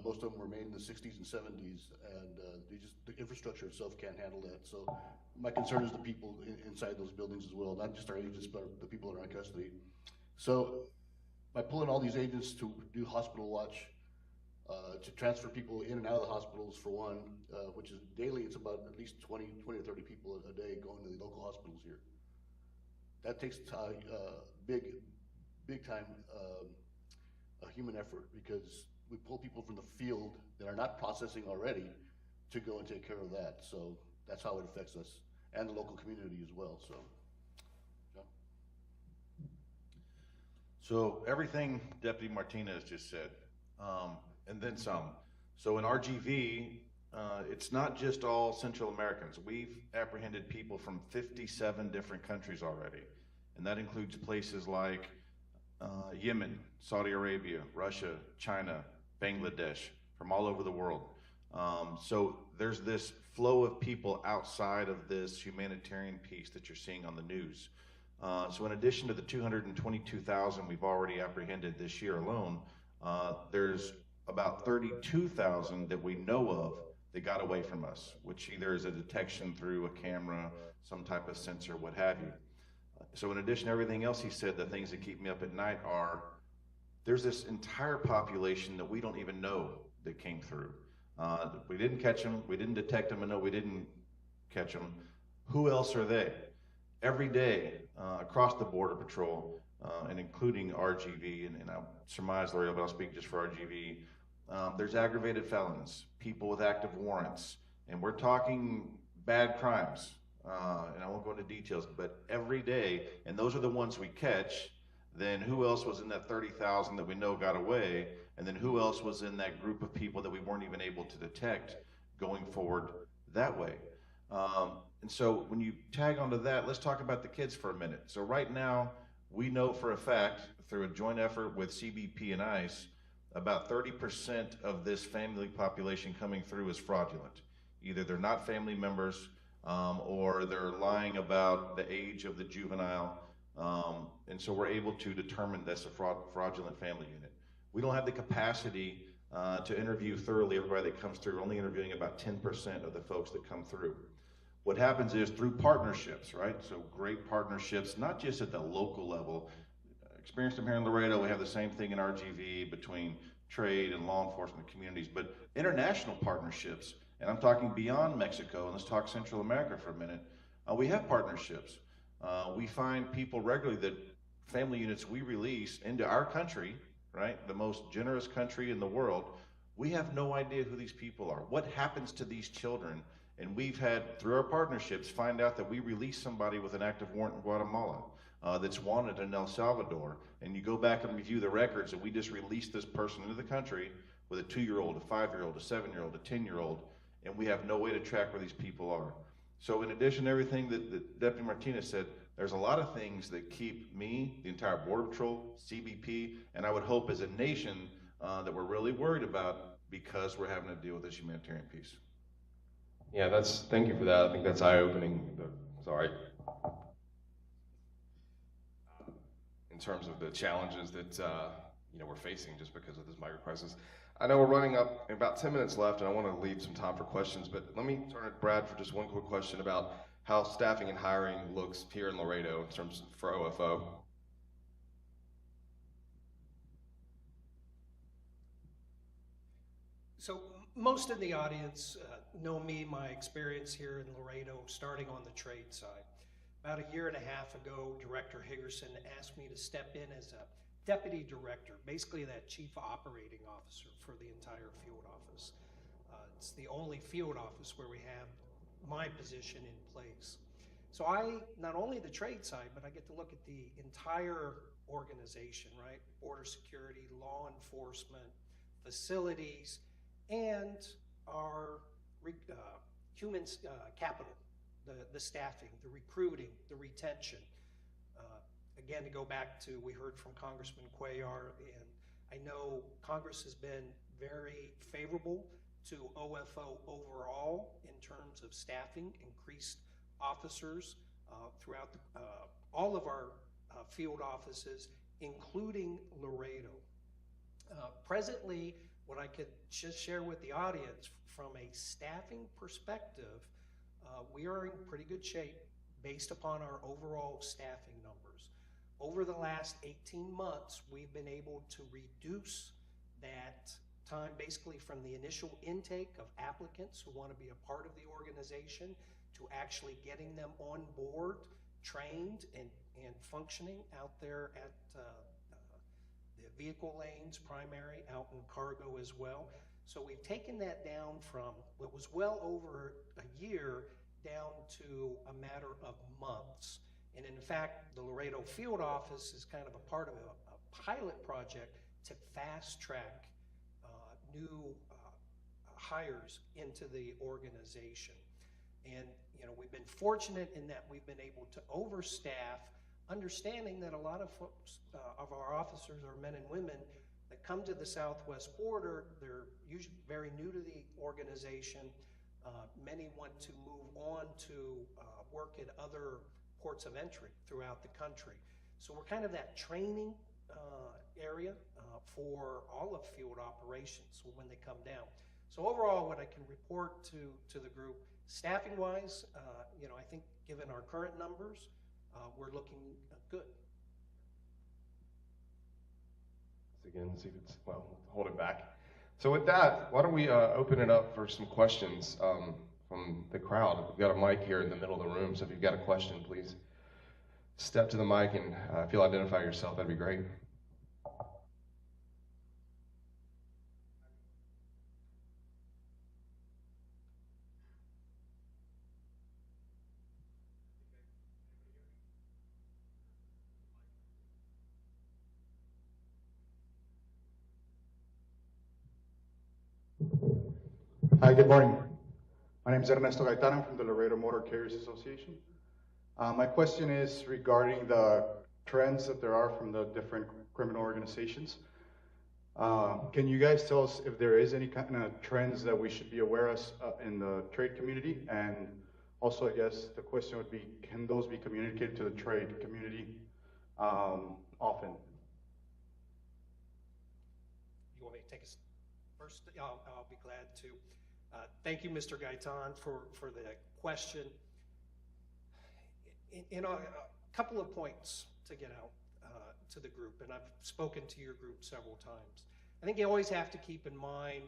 Most of them were made in the 60s and 70s, and the infrastructure itself can't handle that. So my concern is the people inside those buildings as well, not just our agents, but the people in our custody. So by pulling all these agents to do hospital watch, to transfer people in and out of the hospitals for one, which is daily, it's about at least 20 or 30 people a day going to the local hospitals here. That takes big time human effort, because we pull people from the field that are not processing already to go and take care of that. So that's how it affects us and the local community as well. So, John? So everything Deputy Martinez just said, and then some. So in RGV, it's not just all Central Americans. We've apprehended people from 57 different countries already, and that includes places like Yemen, Saudi Arabia, Russia, China, Bangladesh, from all over the world. So there's this flow of people outside of this humanitarian piece that you're seeing on the news. So in addition to the 222,000 we've already apprehended this year alone, there's about 32,000 that we know of that got away from us, which either is a detection through a camera, some type of sensor, what have you. So in addition to everything else he said, the things that keep me up at night are, there's this entire population that we don't even know that came through. We didn't catch them, we didn't detect them, and no, we didn't catch them. Who else are they? Every day across the Border Patrol, and including RGV, and I surmise, L'Oreal, but I'll speak just for RGV, there's aggravated felons, people with active warrants, and we're talking bad crimes. And I won't go into details, but every day, and those are the ones we catch. Then who else was in that 30,000 that we know got away? And then who else was in that group of people that we weren't even able to detect going forward that way? And so when you tag onto that, let's talk about the kids for a minute. So right now, we know for a fact, through a joint effort with CBP and ICE, about 30% of this family population coming through is fraudulent. Either they're not family members, or they're lying about the age of the juvenile. And so we're able to determine that's a fraudulent family unit. We don't have the capacity to interview thoroughly everybody that comes through. We're only interviewing about 10% of the folks that come through. What happens is through partnerships, right? So great partnerships, not just at the local level. Experienced them here in Laredo, we have the same thing in RGV between trade and law enforcement communities, but international partnerships, and I'm talking beyond Mexico, and let's talk Central America for a minute. We have partnerships. We find people regularly that family units we release into our country, right? The most generous country in the world. We have no idea who these people are. What happens to these children? And we've had, through our partnerships, find out that we release somebody with an active warrant in Guatemala that's wanted in El Salvador. And you go back and review the records, and we just released this person into the country with a 2-year-old, a 5-year-old, a 7-year-old, a 10-year-old, and we have no way to track where these people are. So in addition to everything that Deputy Martinez said, there's a lot of things that keep me, the entire Border Patrol, CBP, and I would hope as a nation that we're really worried about, because we're having to deal with this humanitarian piece. Yeah, thank you for that. I think that's eye-opening. Sorry. In terms of the challenges that we're facing just because of this migrant crisis. I know we're running up about 10 minutes left, and I want to leave some time for questions, but let me turn to Brad for just one quick question about how staffing and hiring looks here in Laredo in terms for OFO. So Most of the audience know me, my experience here in Laredo, starting on the trade side. About a year and a half ago, Director Higgerson asked me to step in as a deputy director, basically that chief operating officer for the entire field office. It's the only field office where we have my position in place. So I, not only the trade side, but I get to look at the entire organization, right? Border security, law enforcement, facilities, and our human capital, the staffing, the recruiting, the retention. Again, to go back to, we heard from Congressman Cuellar, and I know Congress has been very favorable to OFO overall in terms of staffing, increased officers throughout all of our field offices, including Laredo. Presently, what I could just share with the audience from a staffing perspective, we are in pretty good shape based upon our overall staffing numbers. Over the last 18 months, we've been able to reduce that time basically from the initial intake of applicants who want to be a part of the organization to actually getting them on board, trained and functioning out there at the vehicle lanes, primary, out in cargo as well. So we've taken that down from what was well over a year down to a matter of months. And in fact, the Laredo field office is kind of a part of a pilot project to fast track new hires into the organization. And we've been fortunate in that we've been able to overstaff, understanding that a lot of folks of our officers are men and women that come to the southwest border. They're usually very new to the organization. Many want to move on to work at other ports of entry throughout the country. So we're kind of that training area for all of field operations when they come down. So overall, what I can report to the group, staffing wise, I think given our current numbers, we're looking good. Again, see if it's, well, hold it back. So with that, why don't we open it up for some questions from the crowd. We've got a mic here in the middle of the room, so if you've got a question, please step to the mic, and if you'll identify yourself, that'd be great. Hi, good morning. My name is Ernesto Gaitán. I'm from the Laredo Motor Carriers Association. My question is regarding the trends that there are from the different criminal organizations. Can you guys tell us if there is any kind of trends that we should be aware of in the trade community? And also, I guess the question would be, can those be communicated to the trade community often? You want me to take us first? I'll be glad to. Thank you, Mr. Gaitán, for the question. A couple of points to get out to the group, and I've spoken to your group several times. I think you always have to keep in mind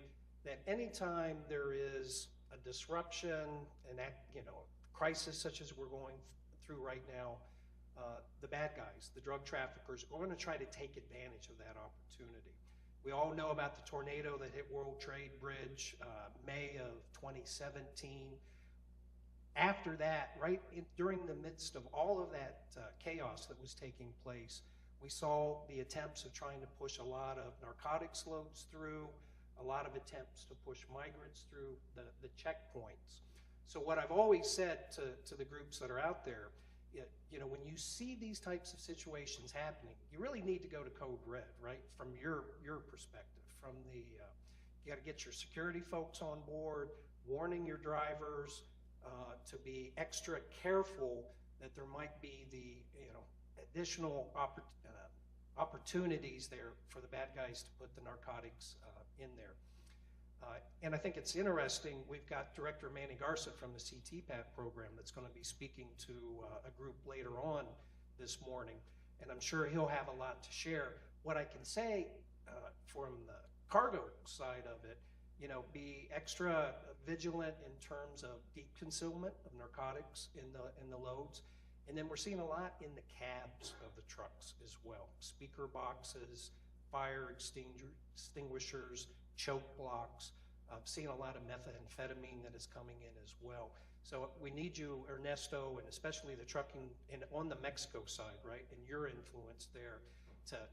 that anytime there is a disruption, crisis such as we're going through right now, the bad guys, the drug traffickers, are going to try to take advantage of that opportunity. We all know about the tornado that hit World Trade Bridge, May of 2017. After that, during the midst of all of that chaos that was taking place, we saw the attempts of trying to push a lot of narcotics loads through, a lot of attempts to push migrants through the checkpoints. So what I've always said to the groups that are out there, when you see these types of situations happening, you really need to go to Code Red, right? From your perspective, you got to get your security folks on board, warning your drivers to be extra careful that there might be the additional opportunities there for the bad guys to put the narcotics in there. And I think it's interesting, we've got Director Manny Garza from the CTPAT program that's going to be speaking to a group later on this morning, and I'm sure he'll have a lot to share. What I can say from the cargo side of it be extra vigilant in terms of deep concealment of narcotics in the loads. And then we're seeing a lot in the cabs of the trucks as well. Speaker boxes, fire extinguishers, choke blocks. Seeing a lot of methamphetamine that is coming in as well. So we need you, Ernesto, and especially the trucking and on the Mexico side, right, and your influence there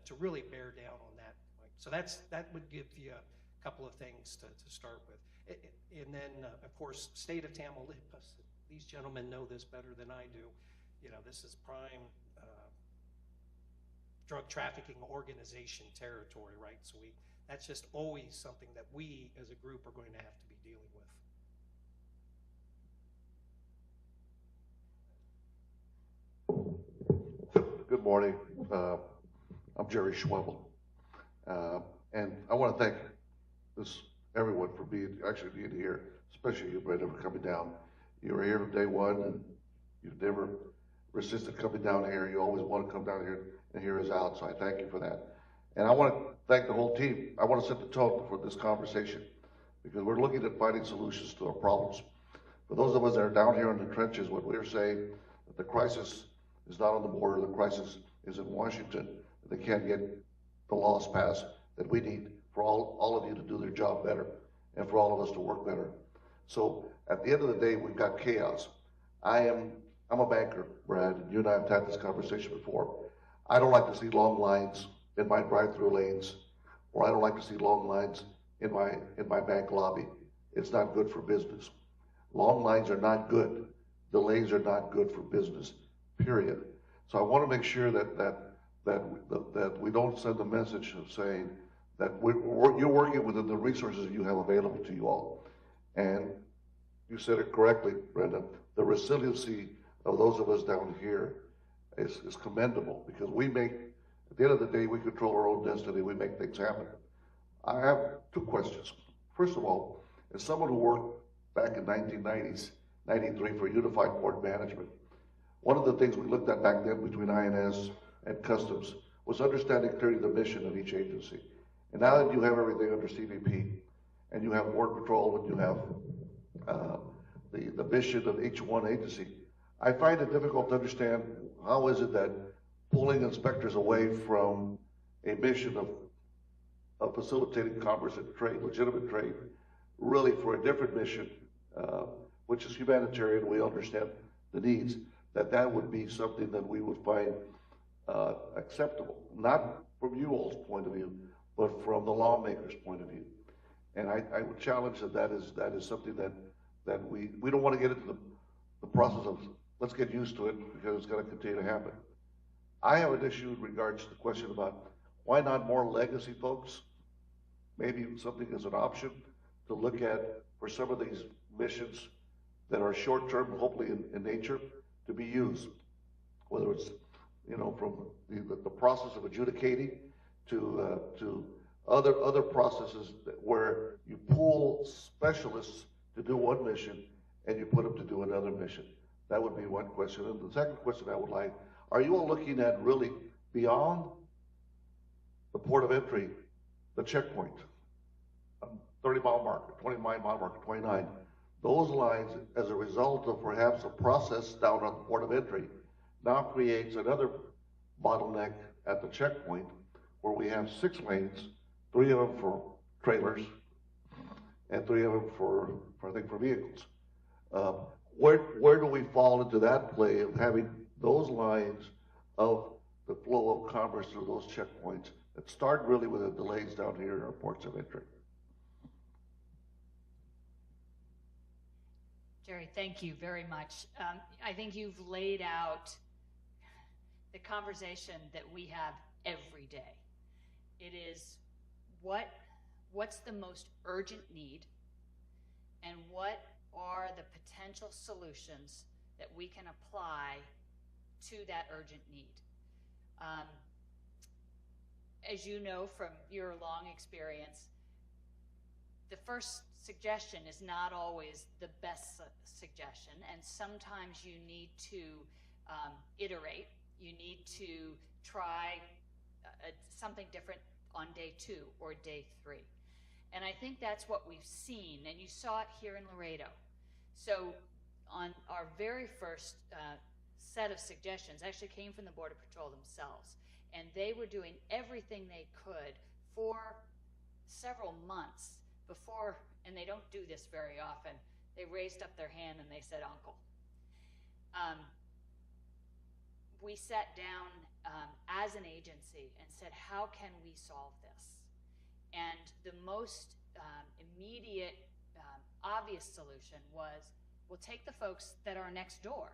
to really bear down on that. Right? So that would give you a couple of things to start with. And then, of course, state of Tamaulipas. These gentlemen know this better than I do. This is prime drug trafficking organization territory, right? So that's just always something that we as a group are going to have to be dealing with. Good morning. I'm Jerry Schwebel. And I want to thank everyone for being here, especially you, Brenda, for coming down. You were here from day one, and you've never resisted coming down here. You always want to come down here and hear us out, so I thank you for that. And I want to thank the whole team. I want to set the tone for this conversation because we're looking at finding solutions to our problems. For those of us that are down here in the trenches, what we're saying, that the crisis is not on the border, the crisis is in Washington, that they can't get the laws passed that we need for all of you to do their job better and for all of us to work better. So at the end of the day, we've got chaos. I'm a banker, Brad, and you and I have had this conversation before. I don't like to see long lines in my drive-through lanes, or I don't like to see long lines in my bank lobby. It's not good for business. Long lines are not good. Delays are not good for business, period. So I want to make sure that we don't send a message of saying that you're working within the resources you have available to you all. And you said it correctly, Brenda, the resiliency of those of us down here is commendable because at the end of the day, we control our own destiny. We make things happen. I have two questions. First of all, as someone who worked back in 1990s, 93 for Unified Port Management, one of the things we looked at back then between INS and Customs was understanding clearly the mission of each agency. And now that you have everything under CBP, and you have Border Patrol, and you have the mission of each one agency, I find it difficult to understand how is it that pulling inspectors away from a mission of facilitating commerce and trade, legitimate trade, really for a different mission, which is humanitarian, we understand the needs, that would be something that we would find acceptable, not from you all's point of view, but from the lawmaker's point of view. And I would challenge that is something that we don't want to get into the process of let's get used to it because it's going to continue to happen. I have an issue in regards to the question about why not more legacy folks? Maybe something as an option to look at for some of these missions that are short-term, hopefully in nature, to be used. Whether it's, from the process of adjudicating to other processes where you pull specialists to do one mission and you put them to do another mission. That would be one question. And the second question I would like, are you all looking at really beyond the port of entry, the checkpoint, 30-mile marker, 20-mile marker, 29, those lines, as a result of perhaps a process down on the port of entry, now creates another bottleneck at the checkpoint where we have 6 lanes, 3 of them for trailers and 3 of them for vehicles. Where do we fall into that play of having those lines of the flow of commerce through those checkpoints that start really with the delays down here in our ports of entry? Jerry, thank you very much. I think you've laid out the conversation that we have every day. It is what's the most urgent need and what are the potential solutions that we can apply to that urgent need. As you know from your long experience, the first suggestion is not always the best suggestion, and sometimes you need to iterate. You need to try something different on day 2 or day 3. And I think that's what we've seen, and you saw it here in Laredo. So on our very first set of suggestions actually came from the Border Patrol themselves, and they were doing everything they could for several months before, and they don't do this very often, they raised up their hand and they said, "Uncle." We sat down as an agency and said, how can we solve this? And the most immediate, obvious solution was, we'll take the folks that are next door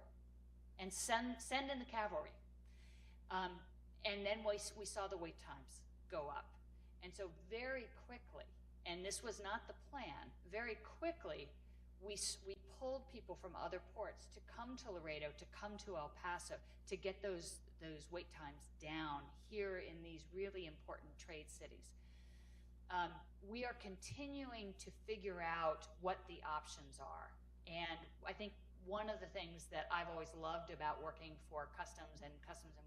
and send in the cavalry. And then we saw the wait times go up. And so very quickly, and this was not the plan, very quickly, we pulled people from other ports to come to Laredo, to come to El Paso, to get those wait times down here in these really important trade cities. We are continuing to figure out what the options are. And I think one of the things that I've always loved about working for Customs and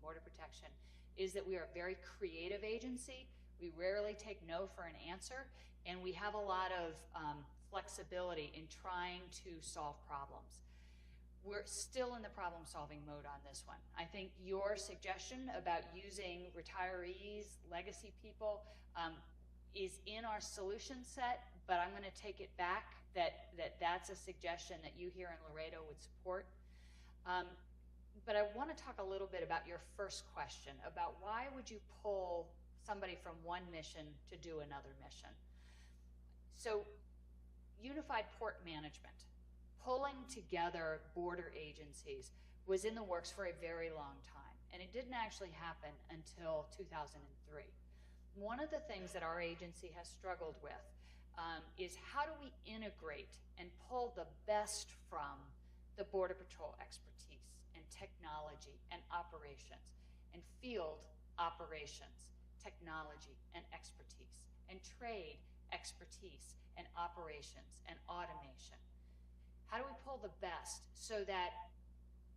Border Protection is that we are a very creative agency. We rarely take no for an answer, and we have a lot of flexibility in trying to solve problems. We're still in the problem-solving mode on this one. I think your suggestion about using retirees, legacy people, is in our solution set, but I'm going to take it back that's a suggestion that you here in Laredo would support. But I want to talk a little bit about your first question about why would you pull somebody from one mission to do another mission. So unified port management, pulling together border agencies, was in the works for a very long time, and it didn't actually happen until 2003. One of the things that our agency has struggled with is how do we integrate and pull the best from the Border Patrol expertise and technology and operations and field operations, technology and expertise, and trade expertise and operations and automation. How do we pull the best so that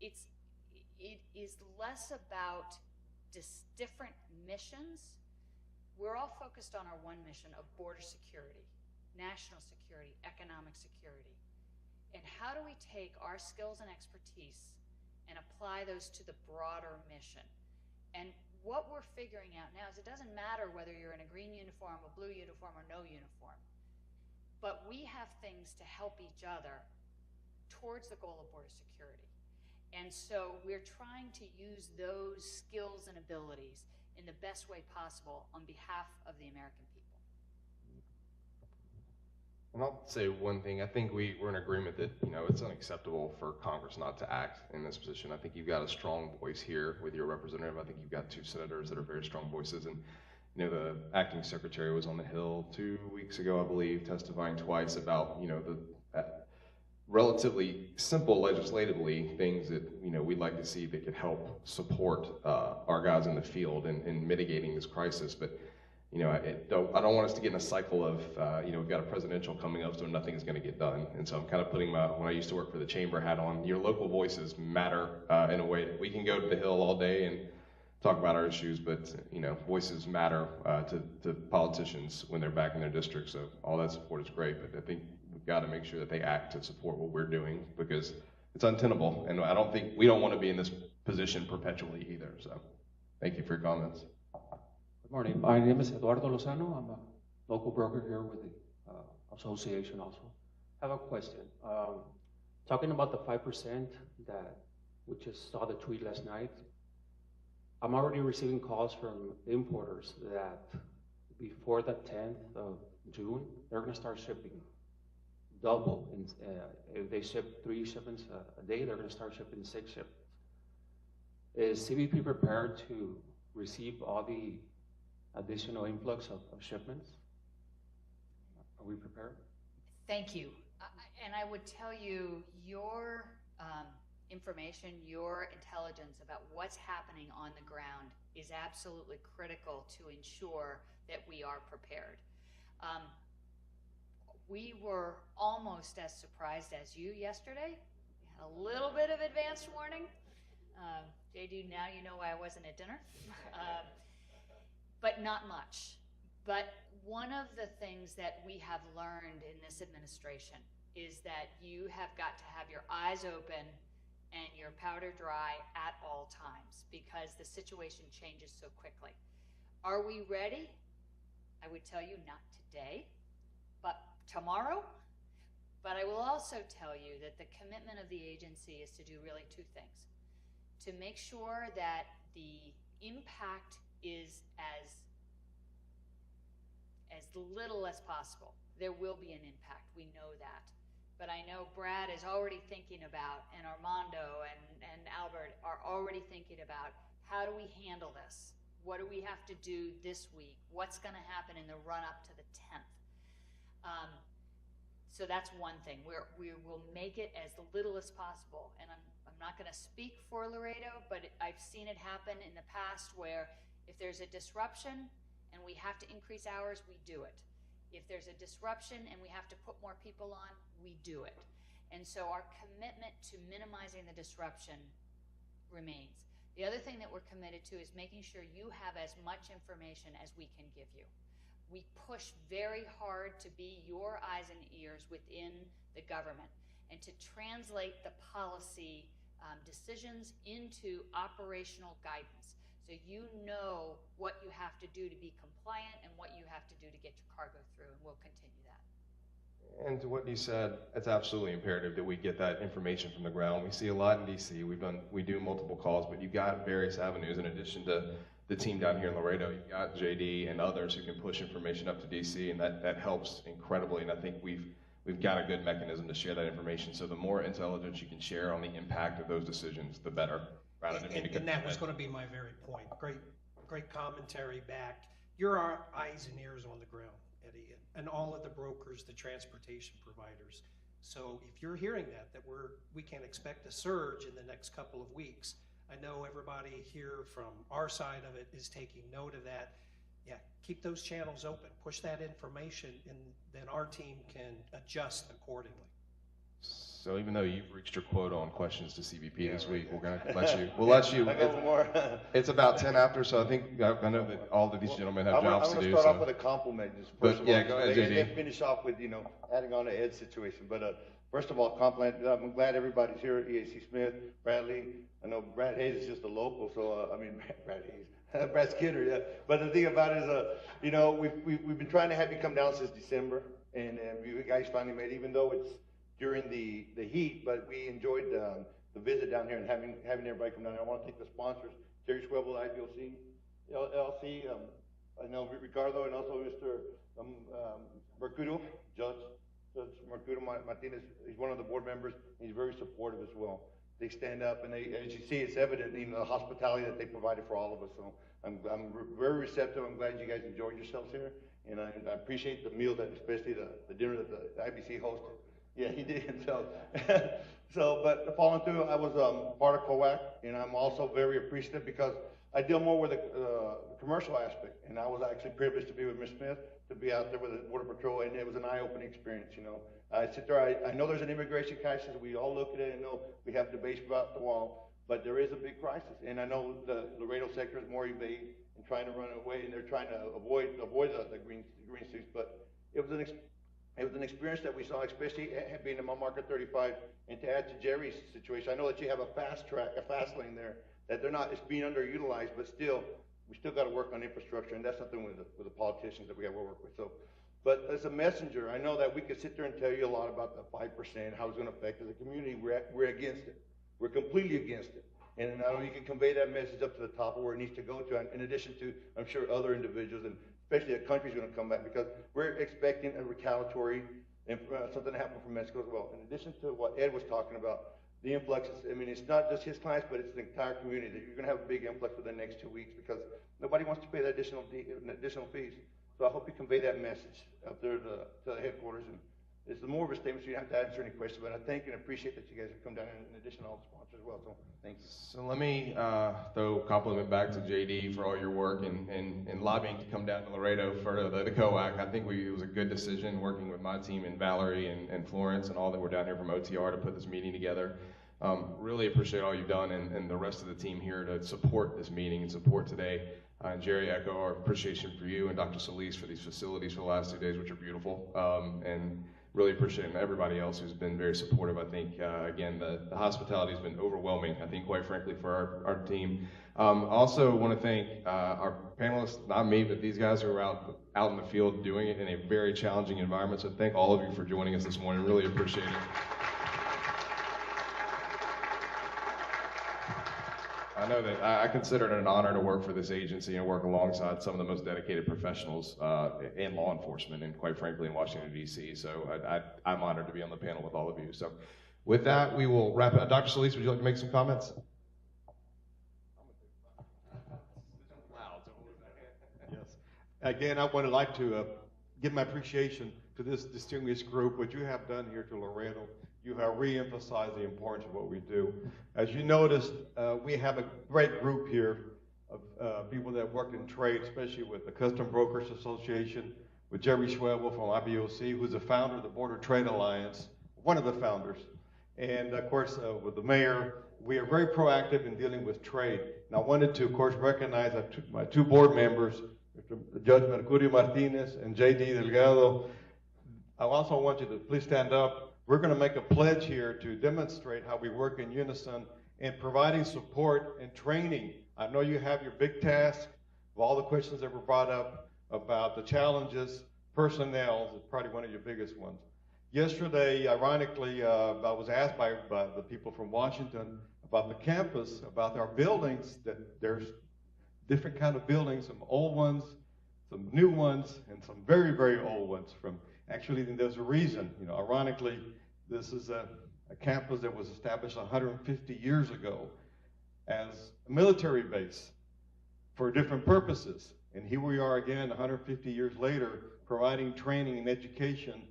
it is less about different missions? We're all focused on our one mission of border security, national security, economic security. And how do we take our skills and expertise and apply those to the broader mission? And what we're figuring out now is it doesn't matter whether you're in a green uniform, a blue uniform, or no uniform, but we have things to help each other towards the goal of border security. And so we're trying to use those skills and abilities in the best way possible on behalf of the American people. And I'll say one thing. I think we're in agreement that, it's unacceptable for Congress not to act in this position. I think you've got a strong voice here with your representative. I think you've got two senators that are very strong voices. And, the acting secretary was on the Hill 2 weeks ago, I believe, testifying twice about, the relatively simple legislatively things that, we'd like to see that could help support our guys in the field in mitigating this crisis. But, I don't want us to get in a cycle of, we've got a presidential coming up, so nothing is going to get done. And so I'm kind of putting when I used to work for the chamber hat on, your local voices matter in a way that we can go to the Hill all day and talk about our issues, but, voices matter to politicians when they're back in their district. So all that support is great, but I think we've got to make sure that they act to support what we're doing, because it's untenable. And we don't want to be in this position perpetually either. So thank you for your comments. Good morning. My name is Eduardo Lozano. I'm a local broker here with the association also. I have a question. Talking about the 5% that we just saw the tweet last night, I'm already receiving calls from importers that before the 10th of June, they're going to start shipping double. If they ship 3 shipments a day, they're going to start shipping 6 shipments. Is CBP prepared to receive all the additional influx of shipments? Are we prepared? Thank you. And I would tell you, your information, your intelligence about what's happening on the ground is absolutely critical to ensure that we are prepared. We were almost as surprised as you yesterday. We had a little bit of advance warning. JD, now you know why I wasn't at dinner. But not much. But one of the things that we have learned in this administration is that you have got to have your eyes open and your powder dry at all times because the situation changes so quickly. Are we ready? I would tell you not today, but tomorrow. But I will also tell you that the commitment of the agency is to do really two things. To make sure that the impact is as little as possible. There will be an impact, we know that. But I know Brad is already thinking about, and Armando and Albert are already thinking about, how do we handle this? What do we have to do this week? What's gonna happen in the run up to the 10th? So that's one thing. We will make it as little as possible. And I'm not gonna speak for Laredo, but I've seen it happen in the past where if there's a disruption and we have to increase hours, we do it. If there's a disruption and we have to put more people on, we do it. And so our commitment to minimizing the disruption remains. The other thing that we're committed to is making sure you have as much information as we can give you. We push very hard to be your eyes and ears within the government and to translate the policy decisions into operational guidance. So you know what you have to do to be compliant and what you have to do to get your cargo through, and we'll continue that. And to what you said, it's absolutely imperative that we get that information from the ground. We see a lot in DC. We do multiple calls, but you've got various avenues in addition to the team down here in Laredo. You've got JD and others who can push information up to DC, and that helps incredibly. And I think we've got a good mechanism to share that information. So the more intelligence you can share on the impact of those decisions, the better. And that was going to be my very point. Great commentary back. You're our eyes and ears on the ground, Eddie, and all of the brokers, the transportation providers. So if you're hearing that we can expect a surge in the next couple of weeks, I know everybody here from our side of it is taking note of that. Yeah, keep those channels open, push that information, and then our team can adjust accordingly. So even though you've reached your quota on questions to CBP this week, we're going to let you. It's about 10 after, so I think I know that all of these gentlemen have jobs to do. I'm going to start off with a compliment, just first of all. JD. Finish off with adding on to Ed's situation. But first of all, compliment. I'm glad everybody's here. EAC Smith, Bradley. I know Brad Hayes is just a local, so Brad Hayes, Brad Skinner. Yeah. But the thing about it is, we've been trying to have you come down since December, and you guys finally made it, even though it's during the heat, but we enjoyed the visit down here and having everybody come down here. I want to thank the sponsors, Terry Schwebel, IBOC, LLC, I know Ricardo, and also Mr. Mercudo, Judge Mercudo Martinez. He's one of the board members. He's very supportive as well. They stand up, and as you see, it's evident in the hospitality that they provided for all of us. So I'm very receptive. I'm glad you guys enjoyed yourselves here, and I appreciate the meal, especially the dinner that the IBC hosted. Yeah, he did. But following through, I was part of Coac, and I'm also very appreciative because I deal more with the commercial aspect, and I was actually privileged to be with Ms. Smith, to be out there with the Border Patrol, and it was an eye-opening experience. I sit there. I know there's an immigration crisis. We all look at it and know we have debates about the wall, but there is a big crisis, and I know the Laredo sector is more evade and trying to run away, and they're trying to avoid the green suits, but it was an experience that we saw, especially being in my Market 35, and to add to Jerry's situation, I know that you have a fast lane there, that it's being underutilized, but we still got to work on infrastructure, and that's something with the politicians that we have to work with. So, but as a messenger, I know that we could sit there and tell you a lot about the 5%, how it's going to affect as a community. We're against it. We're completely against it. And I know you can convey that message up to the top of where it needs to go to, in addition to, I'm sure, other individuals, and especially the country's going to come back, because we're expecting a retaliatory, something to happen from Mexico as well. In addition to what Ed was talking about, the influx, it's not just his clients, but it's the entire community. That you're going to have a big influx for the next 2 weeks because nobody wants to pay the additional fees. So I hope you convey that message up there to the headquarters. And it's more of a statement, so you don't have to answer any questions, but I thank and appreciate that you guys have come down in addition to all the sponsors as well. So thank you. So let me throw a compliment back to JD for all your work in lobbying to come down to Laredo for the Coac. I think it was a good decision working with my team and Valerie and Florence and all that were down here from OTR to put this meeting together. Really appreciate all you've done and the rest of the team here to support this meeting and support today. And Jerry, echo our appreciation for you and Dr. Solis for these facilities for the last 2 days, which are beautiful. And really appreciating everybody else who's been very supportive. I think, again, the hospitality has been overwhelming, I think, quite frankly, for our team. Also want to thank our panelists, not me, but these guys who are out in the field doing it in a very challenging environment. So thank all of you for joining us this morning. Really appreciate it. I know that I consider it an honor to work for this agency and work alongside some of the most dedicated professionals in law enforcement and, quite frankly, in Washington, D.C. So I'm honored to be on the panel with all of you. So with that, we will wrap it up. Dr. Solis, would you like to make some comments? Yes. Again, I would like to give my appreciation to this distinguished group. What you have done here to Laredo, you have re-emphasized the importance of what we do. As you noticed, we have a great group here of people that work in trade, especially with the Custom Brokers Association, with Jerry Schwebel from IBOC, who's the founder of the Border Trade Alliance, one of the founders. And of course, with the mayor, we are very proactive in dealing with trade. And I wanted to, of course, recognize my two board members, Judge Mercurio Martinez and J.D. Delgado. I also want you to please stand up. We're going to make a pledge here to demonstrate how we work in unison in providing support and training. I know you have your big task of all the questions that were brought up about the challenges. Personnel is probably one of your biggest ones. Yesterday, ironically, I was asked by the people from Washington about the campus, about our buildings, that there's different kind of buildings, some old ones, some new ones, and some very, very old ones. Actually, there's a reason. Ironically, this is a campus that was established 150 years ago as a military base for different purposes. And here we are again, 150 years later, providing training and education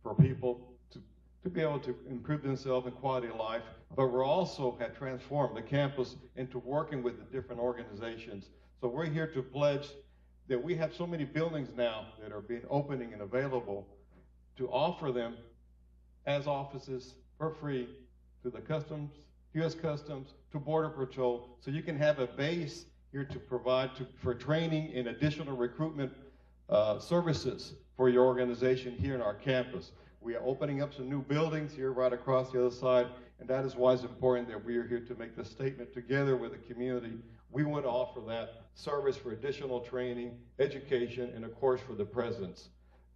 for people to be able to improve themselves and quality of life. But we're also have transformed the campus into working with the different organizations. So we're here to pledge that we have so many buildings now that are being opening and available to offer them as offices for free to the Customs, U.S. Customs, to Border Patrol, so you can have a base here to provide for training and additional recruitment services for your organization here in our campus. We are opening up some new buildings here right across the other side, and that is why it's important that we are here to make this statement together with the community. We want to offer that service for additional training, education, and of course for the presence.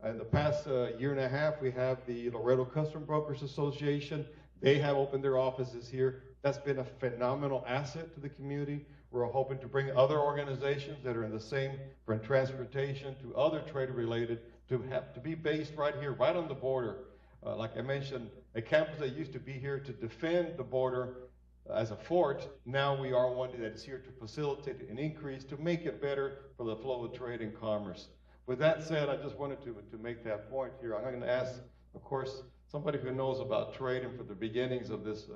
In the past year and a half, we have the Laredo Custom Brokers Association. They have opened their offices here. That's been a phenomenal asset to the community. We're hoping to bring other organizations that are in the same, from transportation to other trade-related, to be based right here, right on the border. Like I mentioned, a campus that used to be here to defend the border as a fort, now we are one that is here to facilitate and increase, to make it better for the flow of trade and commerce. With that said, I just wanted to make that point here. I'm going to ask, of course, somebody who knows about trade and for the beginnings of this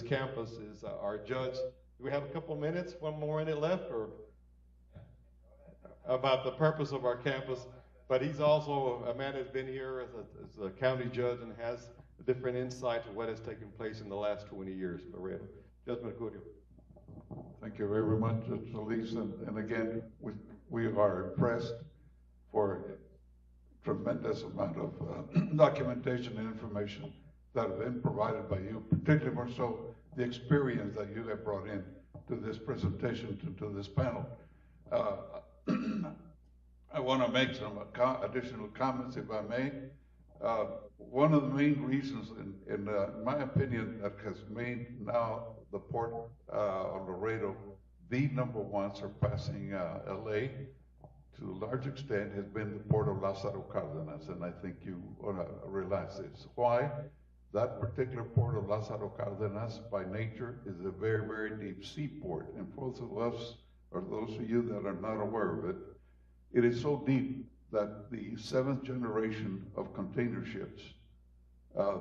campus is our judge. Do we have a couple minutes, one more minute left, or about the purpose of our campus? But he's also a man that's been here as a county judge and has a different insight to what has taken place in the last 20 years. Laredo. Judge Mercurio. Thank you very much, Judge Solis. And again, we are impressed for a tremendous amount of documentation and information that have been provided by you, particularly more so the experience that you have brought in to this presentation, to this panel. I want to make some additional comments, if I may. One of the main reasons, in my opinion, that has made now the port of Laredo the #1 surpassing LA, to a large extent, has been the port of Lázaro Cárdenas, and I think you ought to realize this. Why? That particular port of Lázaro Cárdenas, by nature, is a very, very deep sea port. And for those of us, or those of you that are not aware of it, it is so deep that the 7th generation of container ships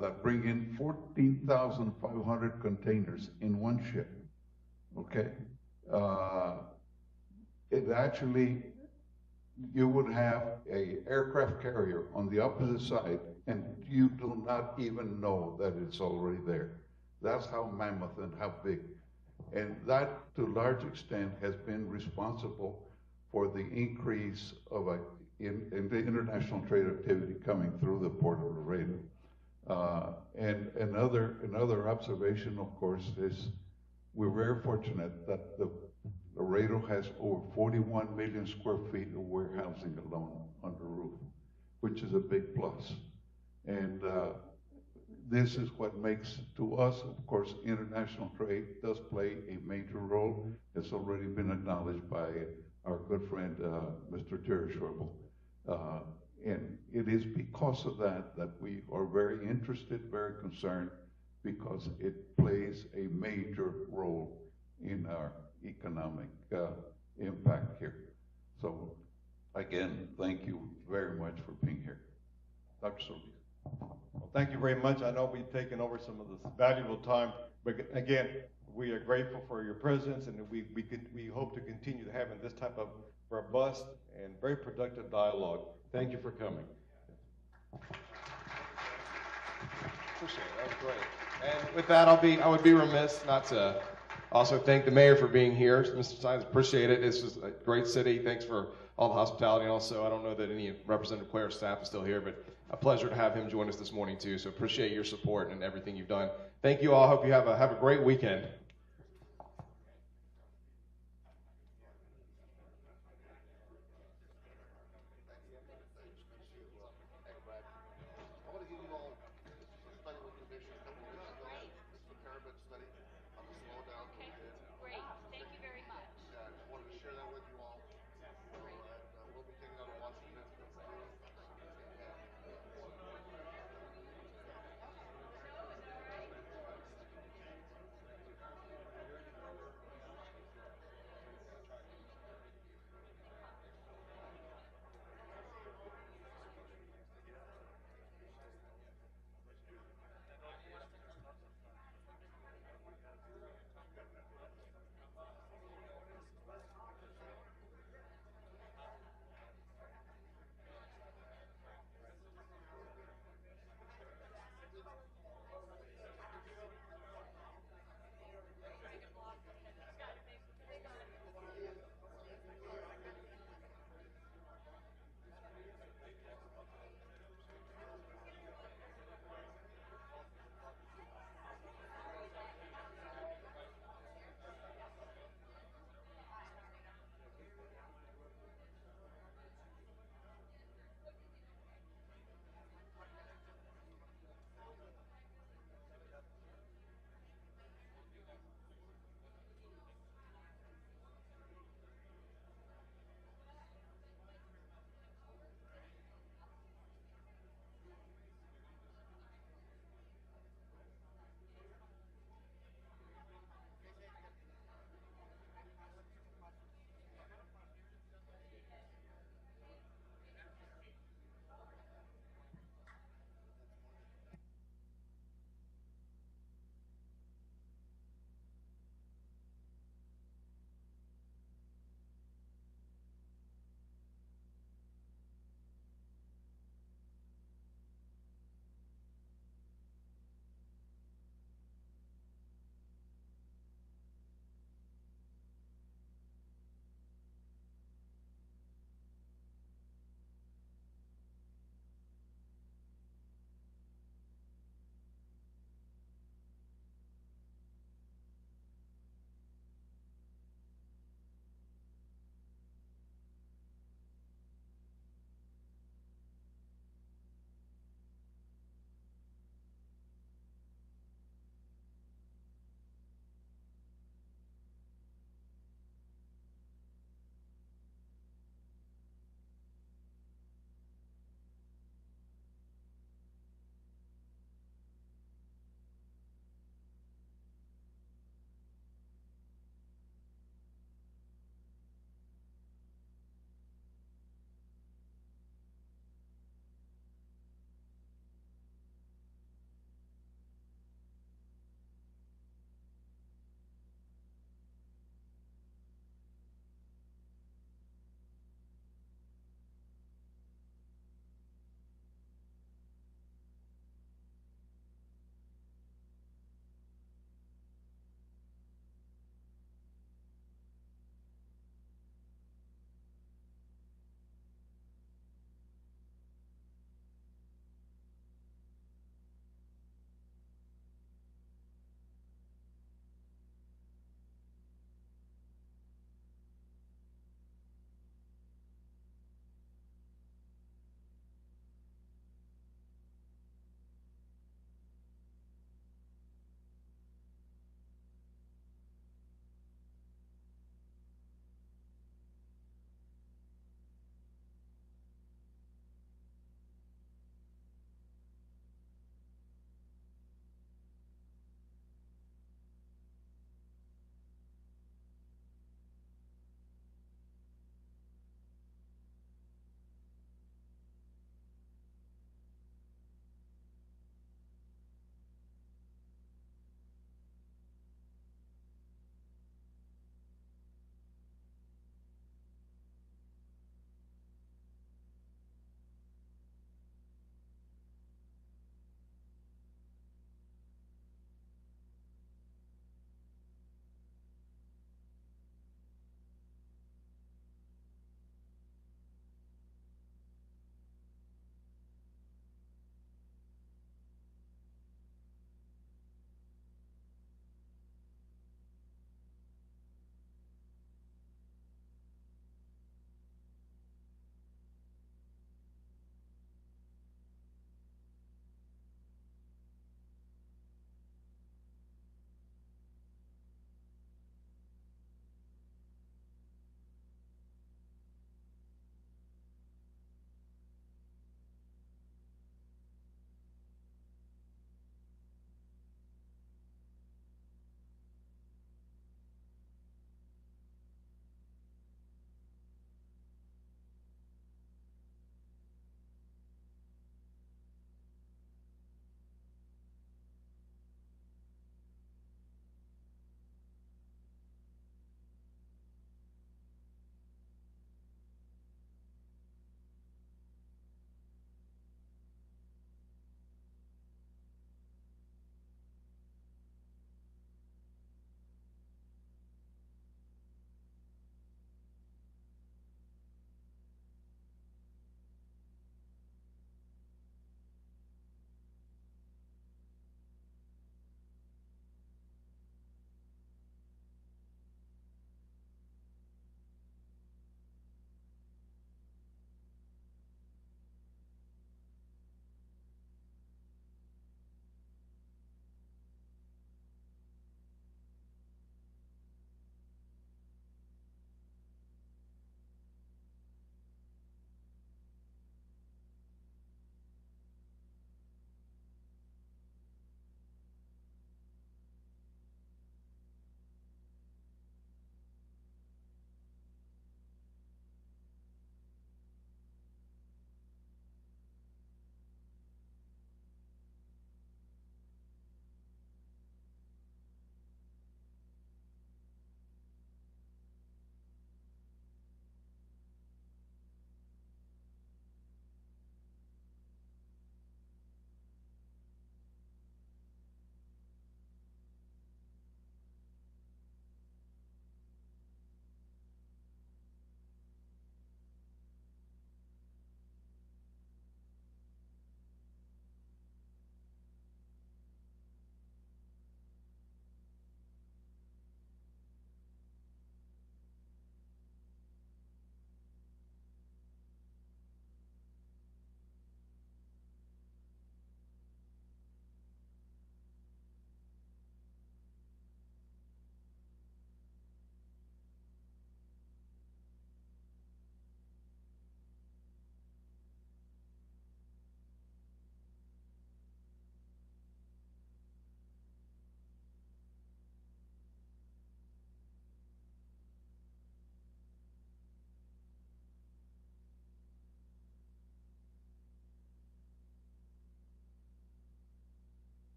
that bring in 14,500 containers in one ship, okay? It actually, you would have a aircraft carrier on the opposite side, and you do not even know that it's already there. That's how mammoth and how big. And that, to a large extent, has been responsible for the increase of in the international trade activity coming through the Port of Laredo. And another observation, of course, is we're very fortunate that the Laredo has over 41 million square feet of warehousing alone under roof, which is a big plus. And this is what makes, to us, of course, international trade does play a major role. It's already been acknowledged by our good friend, Mr. Jerry Schwebel. And it is because of that that we are very interested, very concerned, because it plays a major role in our economic impact here. So, again, thank you very much for being here. Dr. Solis. Well, thank you very much. I know we've taken over some of this valuable time, but again, we are grateful for your presence, and we hope to continue having this type of robust and very productive dialogue. Thank you for coming. Appreciate it. That was great. And with that, I would be remiss not to also thank the mayor for being here. Mr. Sines, appreciate it. This is a great city. Thanks for all the hospitality. And also, I don't know that any Representative Claire staff is still here, but a pleasure to have him join us this morning too. So appreciate your support and everything you've done. Thank you all. Hope you have a great weekend.